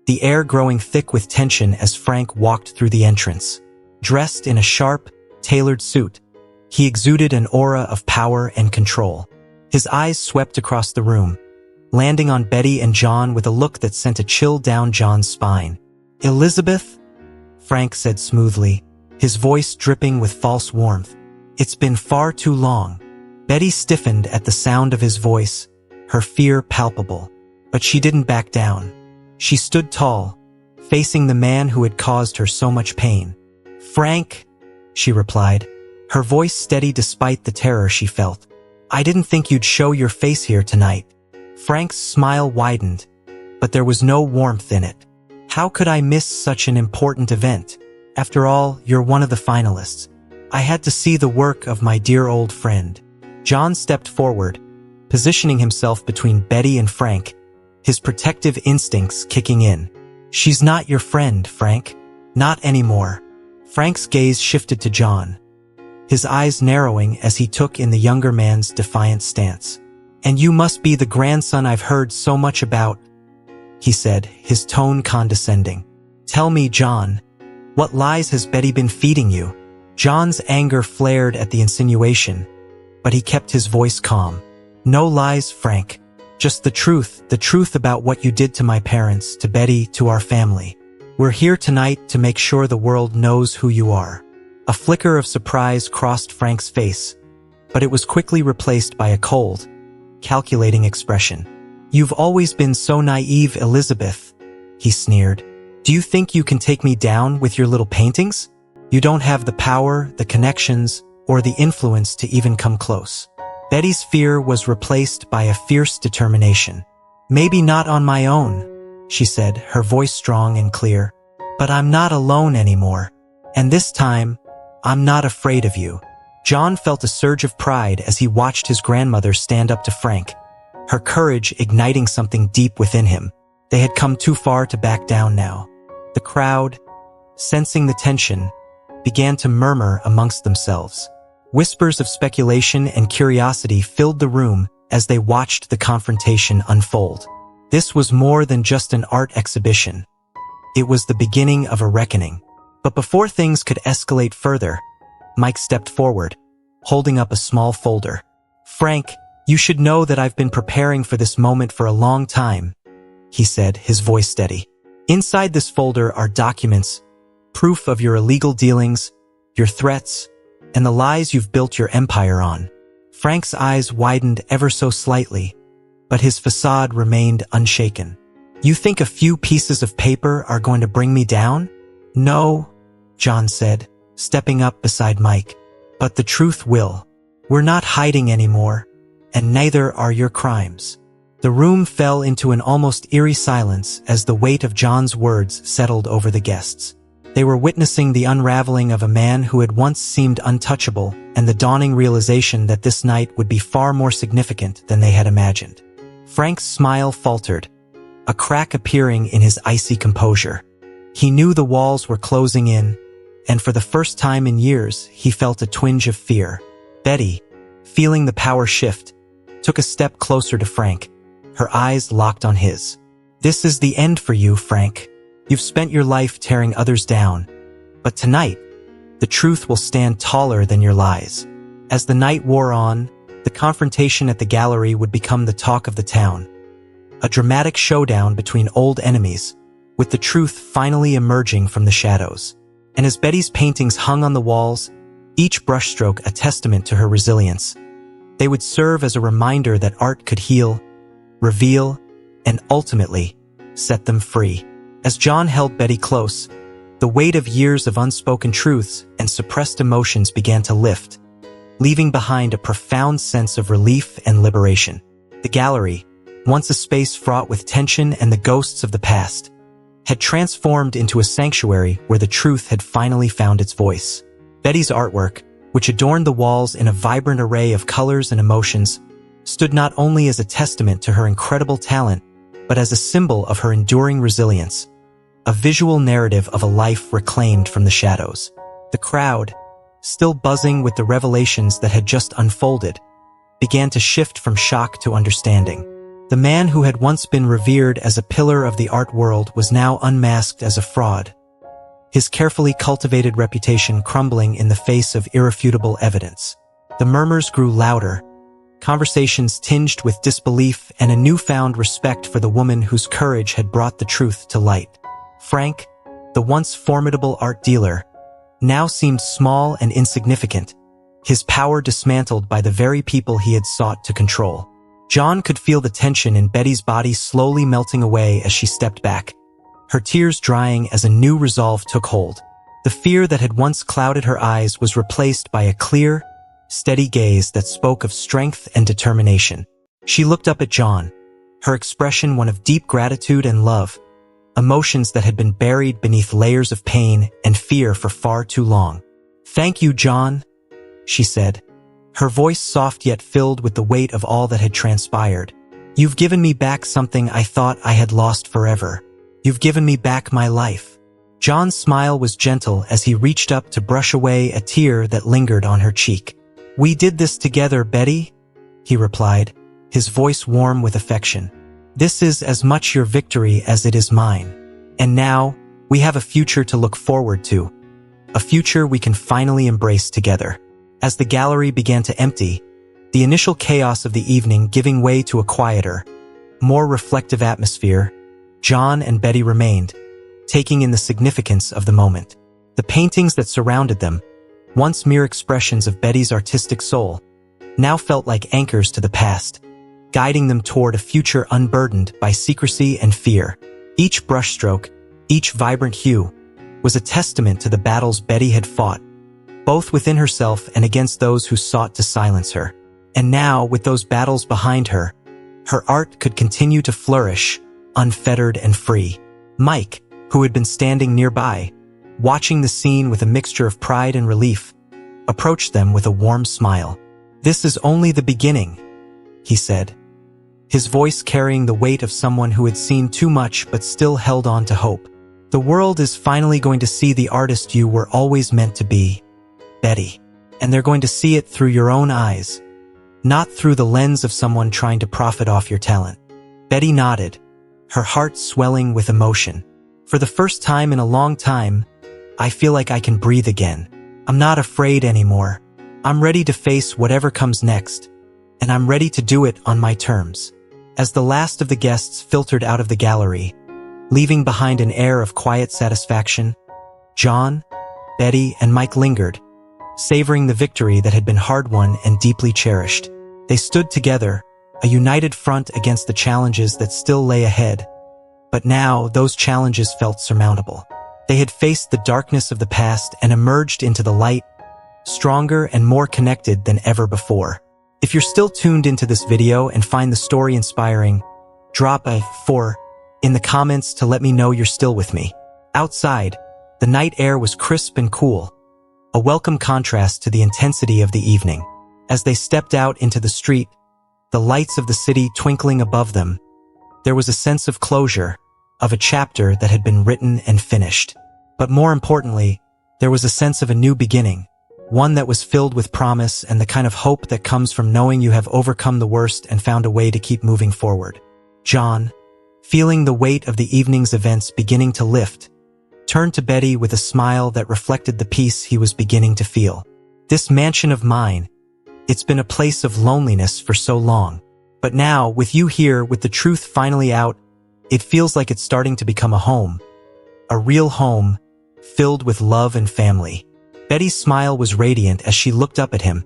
the air growing thick with tension as Frank walked through the entrance. Dressed in a sharp, tailored suit, he exuded an aura of power and control. His eyes swept across the room, landing on Betty and John with a look that sent a chill down John's spine. "Elizabeth?" Frank said smoothly, his voice dripping with false warmth. "It's been far too long." Betty stiffened at the sound of his voice, her fear palpable. But she didn't back down. She stood tall, facing the man who had caused her so much pain. "Frank," she replied, her voice steady despite the terror she felt. "I didn't think you'd show your face here tonight." Frank's smile widened, but there was no warmth in it. "How could I miss such an important event? After all, you're one of the finalists. I had to see the work of my dear old friend." John stepped forward, positioning himself between Betty and Frank, his protective instincts kicking in. "She's not your friend, Frank. Not anymore." Frank's gaze shifted to John, his eyes narrowing as he took in the younger man's defiant stance. "And you must be the grandson I've heard so much about," he said, his tone condescending. "Tell me, John, what lies has Betty been feeding you?" John's anger flared at the insinuation, but he kept his voice calm. "No lies, Frank. Just the truth about what you did to my parents, to Betty, to our family. We're here tonight to make sure the world knows who you are." A flicker of surprise crossed Frank's face, but it was quickly replaced by a cold, calculating expression. "You've always been so naive, Elizabeth," he sneered. "Do you think you can take me down with your little paintings? You don't have the power, the connections, or the influence to even come close." Betty's fear was replaced by a fierce determination. "Maybe not on my own," she said, her voice strong and clear. "But I'm not alone anymore. And this time, I'm not afraid of you." John felt a surge of pride as he watched his grandmother stand up to Frank, her courage igniting something deep within him. They had come too far to back down now. The crowd, sensing the tension, began to murmur amongst themselves. Whispers of speculation and curiosity filled the room as they watched the confrontation unfold. This was more than just an art exhibition. It was the beginning of a reckoning. But before things could escalate further, Mike stepped forward, holding up a small folder. "Frank, you should know that I've been preparing for this moment for a long time," he said, his voice steady. "Inside this folder are documents, proof of your illegal dealings, your threats, and the lies you've built your empire on." Frank's eyes widened ever so slightly, but his facade remained unshaken. "You think a few pieces of paper are going to bring me down?" "No," John said, stepping up beside Mike. "But the truth will. We're not hiding anymore, and neither are your crimes." The room fell into an almost eerie silence as the weight of John's words settled over the guests. They were witnessing the unraveling of a man who had once seemed untouchable and the dawning realization that this night would be far more significant than they had imagined. Frank's smile faltered, a crack appearing in his icy composure. He knew the walls were closing in, and for the first time in years, he felt a twinge of fear. Betty, feeling the power shift, took a step closer to Frank, her eyes locked on his. "This is the end for you, Frank. You've spent your life tearing others down. But tonight, the truth will stand taller than your lies." As the night wore on, the confrontation at the gallery would become the talk of the town. A dramatic showdown between old enemies, with the truth finally emerging from the shadows. And as Betty's paintings hung on the walls, each brushstroke a testament to her resilience, they would serve as a reminder that art could heal, reveal, and ultimately set them free. As John held Betty close, the weight of years of unspoken truths and suppressed emotions began to lift, leaving behind a profound sense of relief and liberation. The gallery, once a space fraught with tension and the ghosts of the past, had transformed into a sanctuary where the truth had finally found its voice. Betty's artwork, which adorned the walls in a vibrant array of colors and emotions, stood not only as a testament to her incredible talent, but as a symbol of her enduring resilience, a visual narrative of a life reclaimed from the shadows. The crowd, still buzzing with the revelations that had just unfolded, began to shift from shock to understanding. The man who had once been revered as a pillar of the art world was now unmasked as a fraud, his carefully cultivated reputation crumbling in the face of irrefutable evidence. The murmurs grew louder, conversations tinged with disbelief and a newfound respect for the woman whose courage had brought the truth to light. Frank, the once formidable art dealer, now seemed small and insignificant, his power dismantled by the very people he had sought to control. John could feel the tension in Betty's body slowly melting away as she stepped back, her tears drying as a new resolve took hold. The fear that had once clouded her eyes was replaced by a clear, steady gaze that spoke of strength and determination. She looked up at John, her expression one of deep gratitude and love, emotions that had been buried beneath layers of pain and fear for far too long. "Thank you, John," she said, her voice soft yet filled with the weight of all that had transpired. "You've given me back something I thought I had lost forever. You've given me back my life." John's smile was gentle as he reached up to brush away a tear that lingered on her cheek. "We did this together, Betty," he replied, his voice warm with affection. "This is as much your victory as it is mine. And now, we have a future to look forward to. A future we can finally embrace together." As the gallery began to empty, the initial chaos of the evening giving way to a quieter, more reflective atmosphere, John and Betty remained, taking in the significance of the moment. The paintings that surrounded them, once mere expressions of Betty's artistic soul, now felt like anchors to the past, guiding them toward a future unburdened by secrecy and fear. Each brushstroke, each vibrant hue, was a testament to the battles Betty had fought, both within herself and against those who sought to silence her. And now, with those battles behind her, her art could continue to flourish, unfettered and free. Mike, who had been standing nearby, watching the scene with a mixture of pride and relief, approached them with a warm smile. "This is only the beginning," he said, his voice carrying the weight of someone who had seen too much but still held on to hope. "The world is finally going to see the artist you were always meant to be, Betty. And they're going to see it through your own eyes, not through the lens of someone trying to profit off your talent." Betty nodded, her heart swelling with emotion. "For the first time in a long time, I feel like I can breathe again. I'm not afraid anymore. I'm ready to face whatever comes next, and I'm ready to do it on my terms." As the last of the guests filtered out of the gallery, leaving behind an air of quiet satisfaction, John, Betty, and Mike lingered, savoring the victory that had been hard-won and deeply cherished. They stood together, a united front against the challenges that still lay ahead. But now, those challenges felt surmountable. They had faced the darkness of the past and emerged into the light, stronger and more connected than ever before. If you're still tuned into this video and find the story inspiring, drop a 4 in the comments to let me know you're still with me. Outside, the night air was crisp and cool, a welcome contrast to the intensity of the evening. As they stepped out into the street, the lights of the city twinkling above them, there was a sense of closure, of a chapter that had been written and finished. But more importantly, there was a sense of a new beginning, one that was filled with promise and the kind of hope that comes from knowing you have overcome the worst and found a way to keep moving forward. John, feeling the weight of the evening's events beginning to lift, turned to Betty with a smile that reflected the peace he was beginning to feel. "This mansion of mine, it's been a place of loneliness for so long. But now, with you here, with the truth finally out, it feels like it's starting to become a home. A real home, filled with love and family." Betty's smile was radiant as she looked up at him,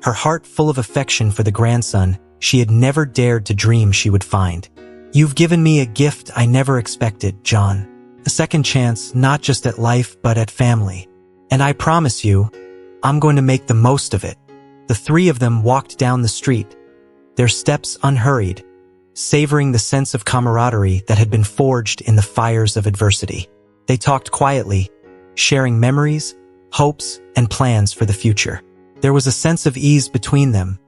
her heart full of affection for the grandson she had never dared to dream she would find. "You've given me a gift I never expected, John. A second chance, not just at life, but at family. And I promise you, I'm going to make the most of it." The three of them walked down the street, their steps unhurried, savoring the sense of camaraderie that had been forged in the fires of adversity. They talked quietly, sharing memories, hopes, and plans for the future. There was a sense of ease between them,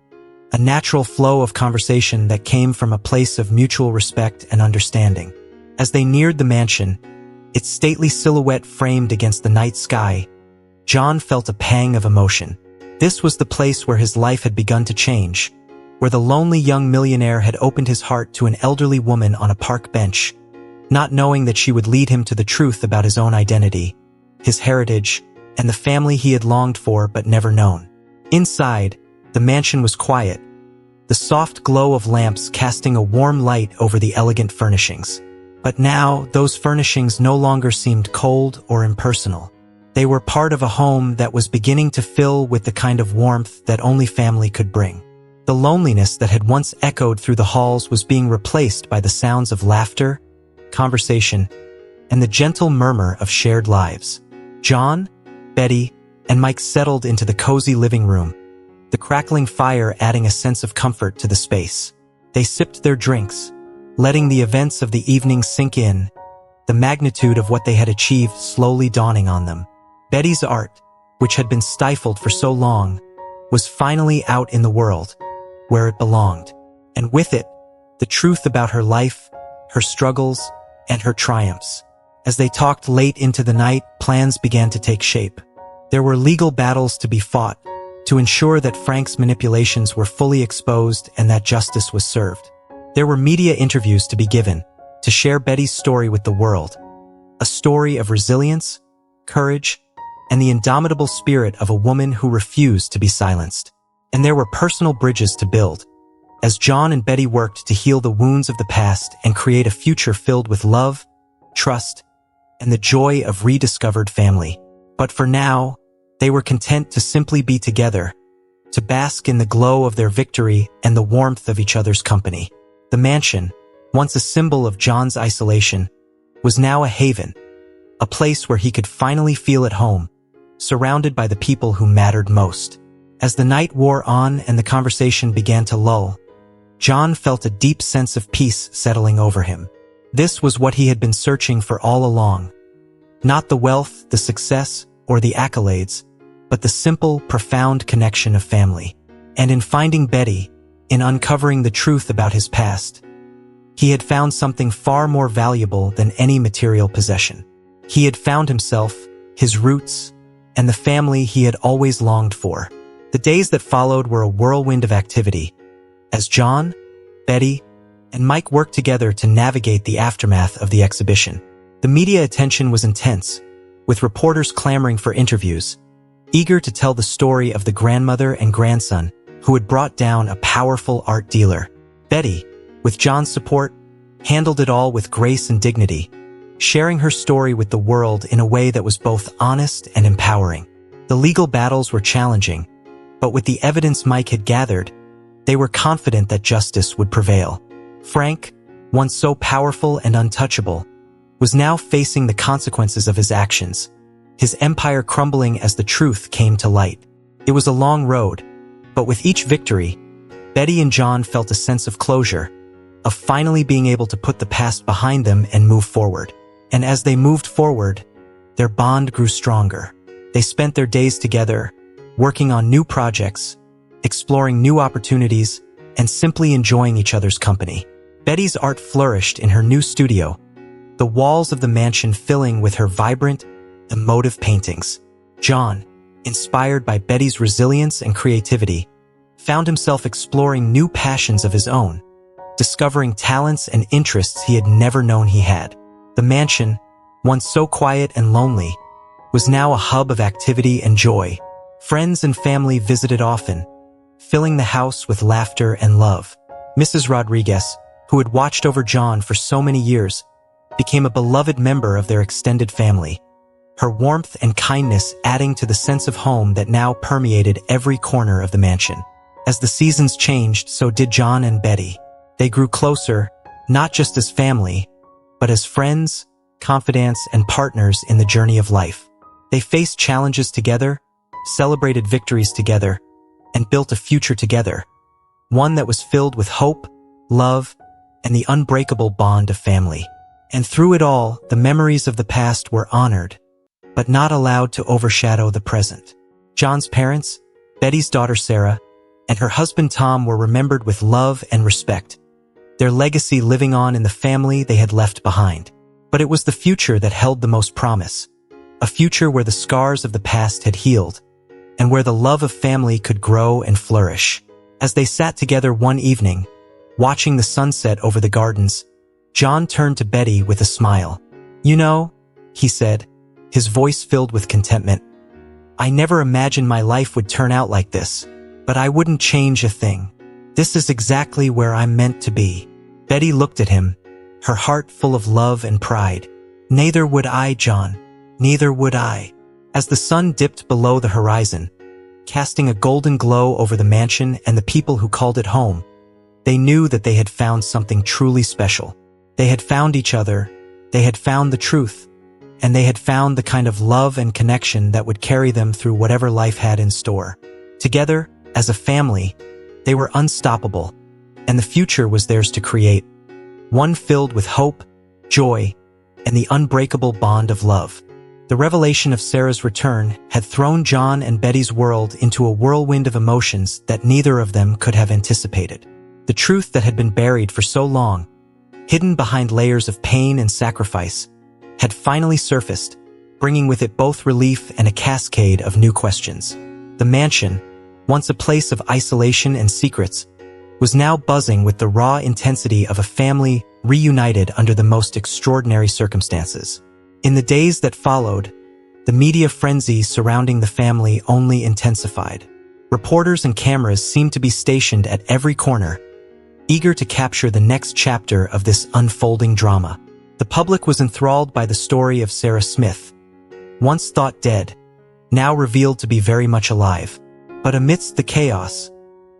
a natural flow of conversation that came from a place of mutual respect and understanding. As they neared the mansion, its stately silhouette framed against the night sky, John felt a pang of emotion. This was the place where his life had begun to change, where the lonely young millionaire had opened his heart to an elderly woman on a park bench, not knowing that she would lead him to the truth about his own identity, his heritage, and the family he had longed for but never known. Inside, the mansion was quiet, the soft glow of lamps casting a warm light over the elegant furnishings. But now, those furnishings no longer seemed cold or impersonal. They were part of a home that was beginning to fill with the kind of warmth that only family could bring. The loneliness that had once echoed through the halls was being replaced by the sounds of laughter, conversation, and the gentle murmur of shared lives. John, Betty, and Mike settled into the cozy living room, the crackling fire adding a sense of comfort to the space. They sipped their drinks, letting the events of the evening sink in, the magnitude of what they had achieved slowly dawning on them. Betty's art, which had been stifled for so long, was finally out in the world, where it belonged. And with it, the truth about her life, her struggles, and her triumphs. As they talked late into the night, plans began to take shape. There were legal battles to be fought, to ensure that Frank's manipulations were fully exposed and that justice was served. There were media interviews to be given, to share Betty's story with the world. A story of resilience, courage, and the indomitable spirit of a woman who refused to be silenced. And there were personal bridges to build, as John and Betty worked to heal the wounds of the past and create a future filled with love, trust, and the joy of rediscovered family. But for now, they were content to simply be together, to bask in the glow of their victory and the warmth of each other's company. The mansion, once a symbol of John's isolation, was now a haven, a place where he could finally feel at home, surrounded by the people who mattered most. As the night wore on and the conversation began to lull, John felt a deep sense of peace settling over him. This was what he had been searching for all along. Not the wealth, the success, or the accolades, but the simple, profound connection of family. And in finding Betty, in uncovering the truth about his past, he had found something far more valuable than any material possession. He had found himself, his roots, and the family he had always longed for. The days that followed were a whirlwind of activity, as John, Betty, and Mike worked together to navigate the aftermath of the exhibition. The media attention was intense, with reporters clamoring for interviews, eager to tell the story of the grandmother and grandson who had brought down a powerful art dealer. Betty, with John's support, handled it all with grace and dignity, sharing her story with the world in a way that was both honest and empowering. The legal battles were challenging, but with the evidence Mike had gathered, they were confident that justice would prevail. Frank, once so powerful and untouchable, was now facing the consequences of his actions, his empire crumbling as the truth came to light. It was a long road, but with each victory, Betty and John felt a sense of closure, of finally being able to put the past behind them and move forward. And as they moved forward, their bond grew stronger. They spent their days together, working on new projects, exploring new opportunities, and simply enjoying each other's company. Betty's art flourished in her new studio, the walls of the mansion filling with her vibrant, emotive paintings. John, inspired by Betty's resilience and creativity, found himself exploring new passions of his own, discovering talents and interests he had never known he had. The mansion, once so quiet and lonely, was now a hub of activity and joy. Friends and family visited often, filling the house with laughter and love. Mrs. Rodriguez, who had watched over John for so many years, became a beloved member of their extended family, her warmth and kindness adding to the sense of home that now permeated every corner of the mansion. As the seasons changed, so did John and Betty. They grew closer, not just as family, but as friends, confidants, and partners in the journey of life. They faced challenges together, celebrated victories together, and built a future together, one that was filled with hope, love, and the unbreakable bond of family. And through it all, the memories of the past were honored, but not allowed to overshadow the present. John's parents, Betty's daughter Sarah, and her husband Tom were remembered with love and respect, their legacy living on in the family they had left behind. But it was the future that held the most promise, a future where the scars of the past had healed, and where the love of family could grow and flourish. As they sat together one evening, watching the sunset over the gardens, John turned to Betty with a smile. "You know," he said, his voice filled with contentment, "I never imagined my life would turn out like this, but I wouldn't change a thing. This is exactly where I'm meant to be." Betty looked at him, her heart full of love and pride. "Neither would I, John. Neither would I. As the sun dipped below the horizon, casting a golden glow over the mansion and the people who called it home, they knew that they had found something truly special. They had found each other, they had found the truth, and they had found the kind of love and connection that would carry them through whatever life had in store. Together, as a family, they were unstoppable, and the future was theirs to create, one filled with hope, joy, and the unbreakable bond of love. The revelation of Sarah's return had thrown John and Betty's world into a whirlwind of emotions that neither of them could have anticipated. The truth that had been buried for so long, hidden behind layers of pain and sacrifice, had finally surfaced, bringing with it both relief and a cascade of new questions. The mansion, once a place of isolation and secrets, was now buzzing with the raw intensity of a family reunited under the most extraordinary circumstances. In the days that followed, the media frenzy surrounding the family only intensified. Reporters and cameras seemed to be stationed at every corner, eager to capture the next chapter of this unfolding drama. The public was enthralled by the story of Sarah Smith, once thought dead, now revealed to be very much alive. But amidst the chaos,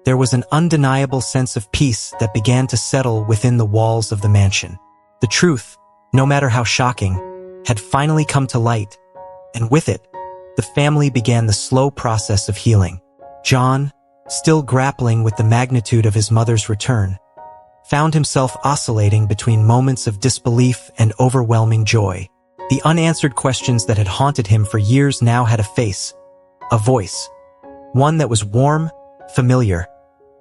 there was an undeniable sense of peace that began to settle within the walls of the mansion. The truth, no matter how shocking, had finally come to light, and with it, the family began the slow process of healing. John, still grappling with the magnitude of his mother's return, found himself oscillating between moments of disbelief and overwhelming joy. The unanswered questions that had haunted him for years now had a face, a voice, one that was warm, familiar,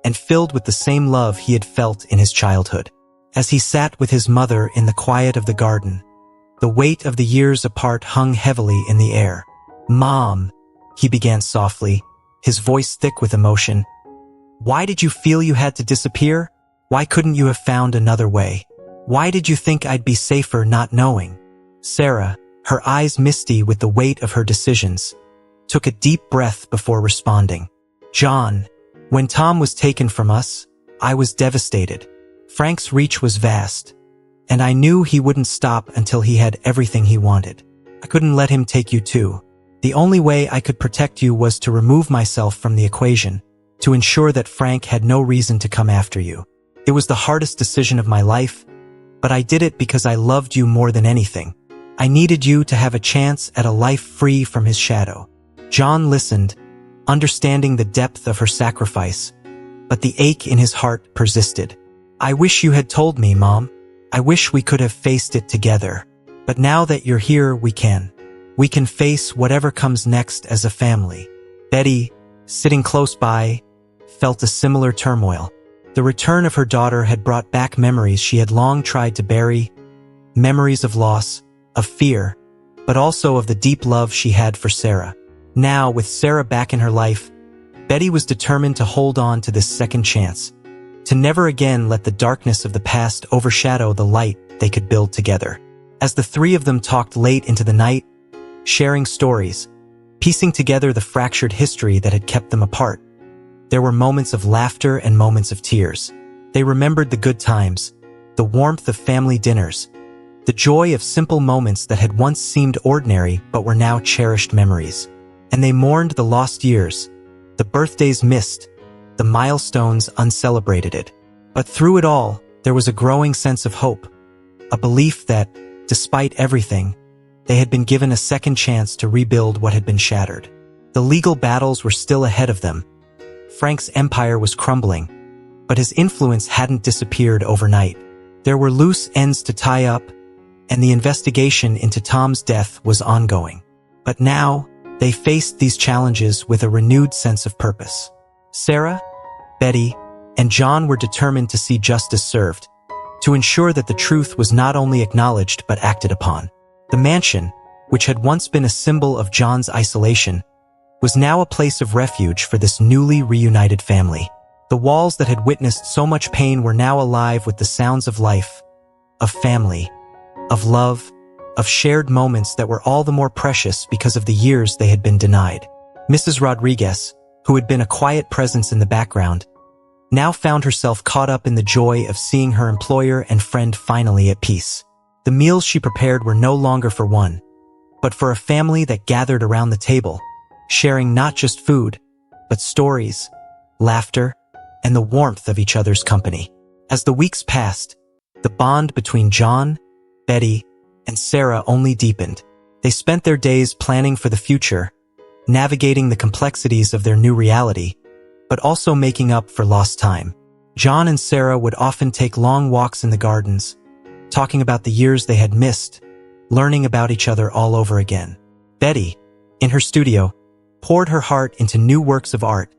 and filled with the same love he had felt in his childhood. As he sat with his mother in the quiet of the garden, the weight of the years apart hung heavily in the air. "Mom," he began softly, his voice thick with emotion. "Why did you feel you had to disappear? Why couldn't you have found another way? Why did you think I'd be safer not knowing?" Sarah, her eyes misty with the weight of her decisions, took a deep breath before responding. "John, when Tom was taken from us, I was devastated. Frank's reach was vast, and I knew he wouldn't stop until he had everything he wanted. I couldn't let him take you too. The only way I could protect you was to remove myself from the equation, to ensure that Frank had no reason to come after you. It was the hardest decision of my life, but I did it because I loved you more than anything. I needed you to have a chance at a life free from his shadow." John listened, understanding the depth of her sacrifice, but the ache in his heart persisted. "I wish you had told me, Mom. I wish we could have faced it together. But now that you're here, we can. We can face whatever comes next as a family." Betty, sitting close by, felt a similar turmoil. The return of her daughter had brought back memories she had long tried to bury, memories of loss, of fear, but also of the deep love she had for Sarah. Now, with Sarah back in her life, Betty was determined to hold on to this second chance, to never again let the darkness of the past overshadow the light they could build together. As the three of them talked late into the night, sharing stories, piecing together the fractured history that had kept them apart, there were moments of laughter and moments of tears. They remembered the good times, the warmth of family dinners, the joy of simple moments that had once seemed ordinary but were now cherished memories. And they mourned the lost years, the birthdays missed, the milestones uncelebrated. But through it all, there was a growing sense of hope, a belief that, despite everything, they had been given a second chance to rebuild what had been shattered. The legal battles were still ahead of them. Frank's empire was crumbling, but his influence hadn't disappeared overnight. There were loose ends to tie up, and the investigation into Tom's death was ongoing. But now, they faced these challenges with a renewed sense of purpose. Sarah, Betty, and John were determined to see justice served, to ensure that the truth was not only acknowledged but acted upon. The mansion, which had once been a symbol of John's isolation, was now a place of refuge for this newly reunited family. The walls that had witnessed so much pain were now alive with the sounds of life, of family, of love, of shared moments that were all the more precious because of the years they had been denied. Mrs. Rodriguez, who had been a quiet presence in the background, now found herself caught up in the joy of seeing her employer and friend finally at peace. The meals she prepared were no longer for one, but for a family that gathered around the table, sharing not just food, but stories, laughter, and the warmth of each other's company. As the weeks passed, the bond between John, Betty, and Sarah only deepened. They spent their days planning for the future, navigating the complexities of their new reality, but also making up for lost time. John and Sarah would often take long walks in the gardens, talking about the years they had missed, learning about each other all over again. Betty, in her studio, poured her heart into new works of art,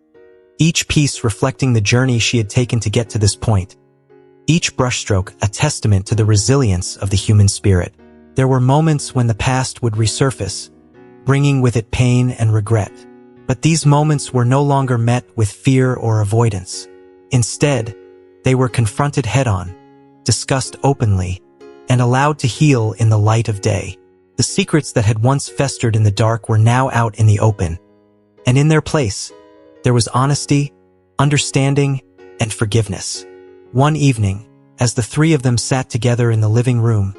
each piece reflecting the journey she had taken to get to this point. Each brushstroke a testament to the resilience of the human spirit. There were moments when the past would resurface, bringing with it pain and regret. But these moments were no longer met with fear or avoidance. Instead, they were confronted head-on, discussed openly, and allowed to heal in the light of day. The secrets that had once festered in the dark were now out in the open, and in their place, there was honesty, understanding, and forgiveness. One evening, as the three of them sat together in the living room,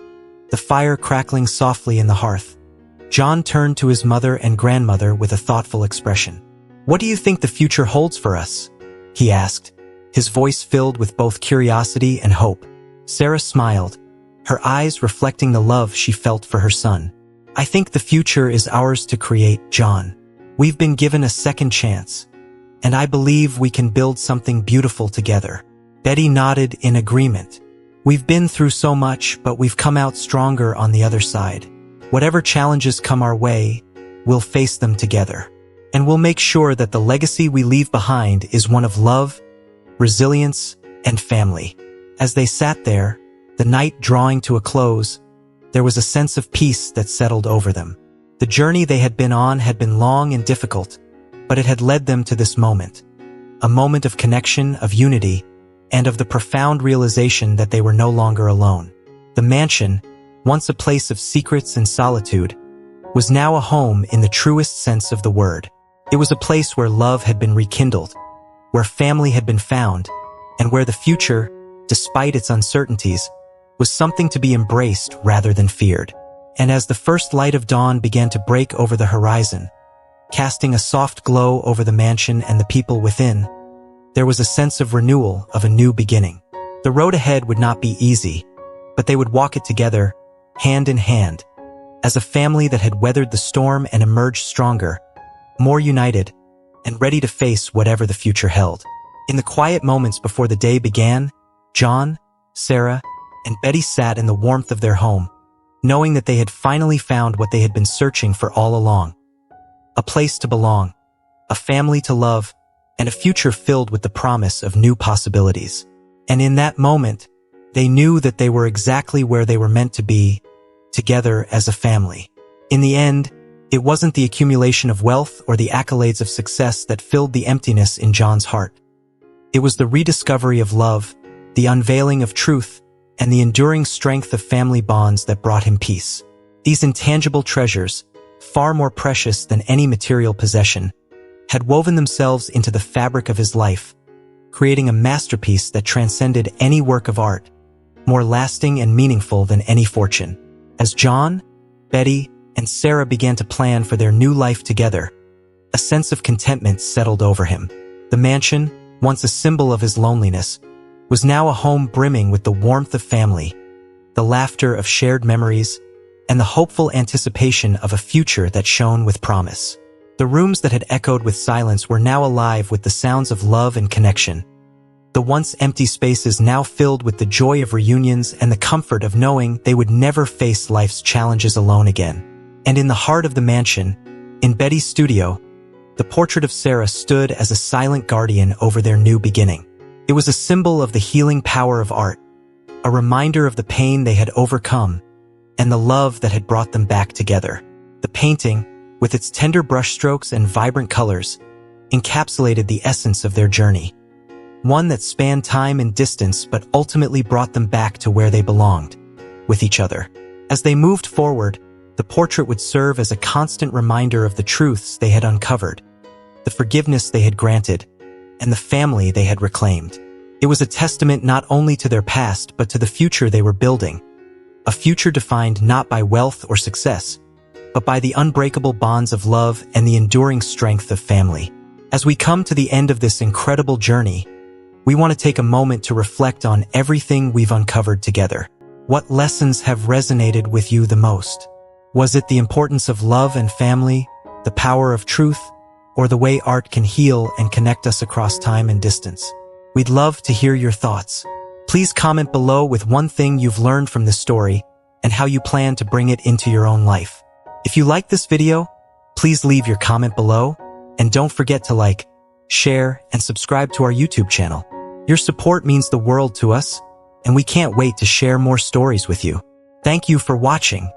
the fire crackling softly in the hearth, John turned to his mother and grandmother with a thoughtful expression. "What do you think the future holds for us?" he asked, his voice filled with both curiosity and hope. Sarah smiled, her eyes reflecting the love she felt for her son. "I think the future is ours to create, John. We've been given a second chance, and I believe we can build something beautiful together." Betty nodded in agreement. "We've been through so much, but we've come out stronger on the other side. Whatever challenges come our way, we'll face them together. And we'll make sure that the legacy we leave behind is one of love, resilience, and family." As they sat there, the night drawing to a close, there was a sense of peace that settled over them. The journey they had been on had been long and difficult, but it had led them to this moment. A moment of connection, of unity, and of the profound realization that they were no longer alone. The mansion, once a place of secrets and solitude, was now a home in the truest sense of the word. It was a place where love had been rekindled, where family had been found, and where the future, despite its uncertainties, was something to be embraced rather than feared. And as the first light of dawn began to break over the horizon, casting a soft glow over the mansion and the people within, there was a sense of renewal, of a new beginning. The road ahead would not be easy, but they would walk it together, hand in hand, as a family that had weathered the storm and emerged stronger, more united, and ready to face whatever the future held. In the quiet moments before the day began, John, Sarah, and Betty sat in the warmth of their home, knowing that they had finally found what they had been searching for all along. A place to belong, a family to love, and a future filled with the promise of new possibilities. And in that moment, they knew that they were exactly where they were meant to be, together as a family. In the end, it wasn't the accumulation of wealth or the accolades of success that filled the emptiness in John's heart. It was the rediscovery of love, the unveiling of truth, and the enduring strength of family bonds that brought him peace. These intangible treasures, far more precious than any material possession, had woven themselves into the fabric of his life, creating a masterpiece that transcended any work of art, more lasting and meaningful than any fortune. As John, Betty, and Sarah began to plan for their new life together, a sense of contentment settled over him. The mansion, once a symbol of his loneliness, was now a home brimming with the warmth of family, the laughter of shared memories, and the hopeful anticipation of a future that shone with promise. The rooms that had echoed with silence were now alive with the sounds of love and connection. The once empty spaces now filled with the joy of reunions and the comfort of knowing they would never face life's challenges alone again. And in the heart of the mansion, in Betty's studio, the portrait of Sarah stood as a silent guardian over their new beginning. It was a symbol of the healing power of art, a reminder of the pain they had overcome, and the love that had brought them back together. The painting, with its tender brushstrokes and vibrant colors, encapsulated the essence of their journey, one that spanned time and distance but ultimately brought them back to where they belonged, with each other. As they moved forward, the portrait would serve as a constant reminder of the truths they had uncovered, the forgiveness they had granted, and the family they had reclaimed. It was a testament not only to their past but to the future they were building, a future defined not by wealth or success, but by the unbreakable bonds of love and the enduring strength of family. As we come to the end of this incredible journey, we want to take a moment to reflect on everything we've uncovered together. What lessons have resonated with you the most? Was it the importance of love and family, the power of truth, or the way art can heal and connect us across time and distance? We'd love to hear your thoughts. Please comment below with one thing you've learned from this story and how you plan to bring it into your own life. If you like this video, please leave your comment below, and don't forget to like, share, and subscribe to our YouTube channel. Your support means the world to us, and we can't wait to share more stories with you. Thank you for watching.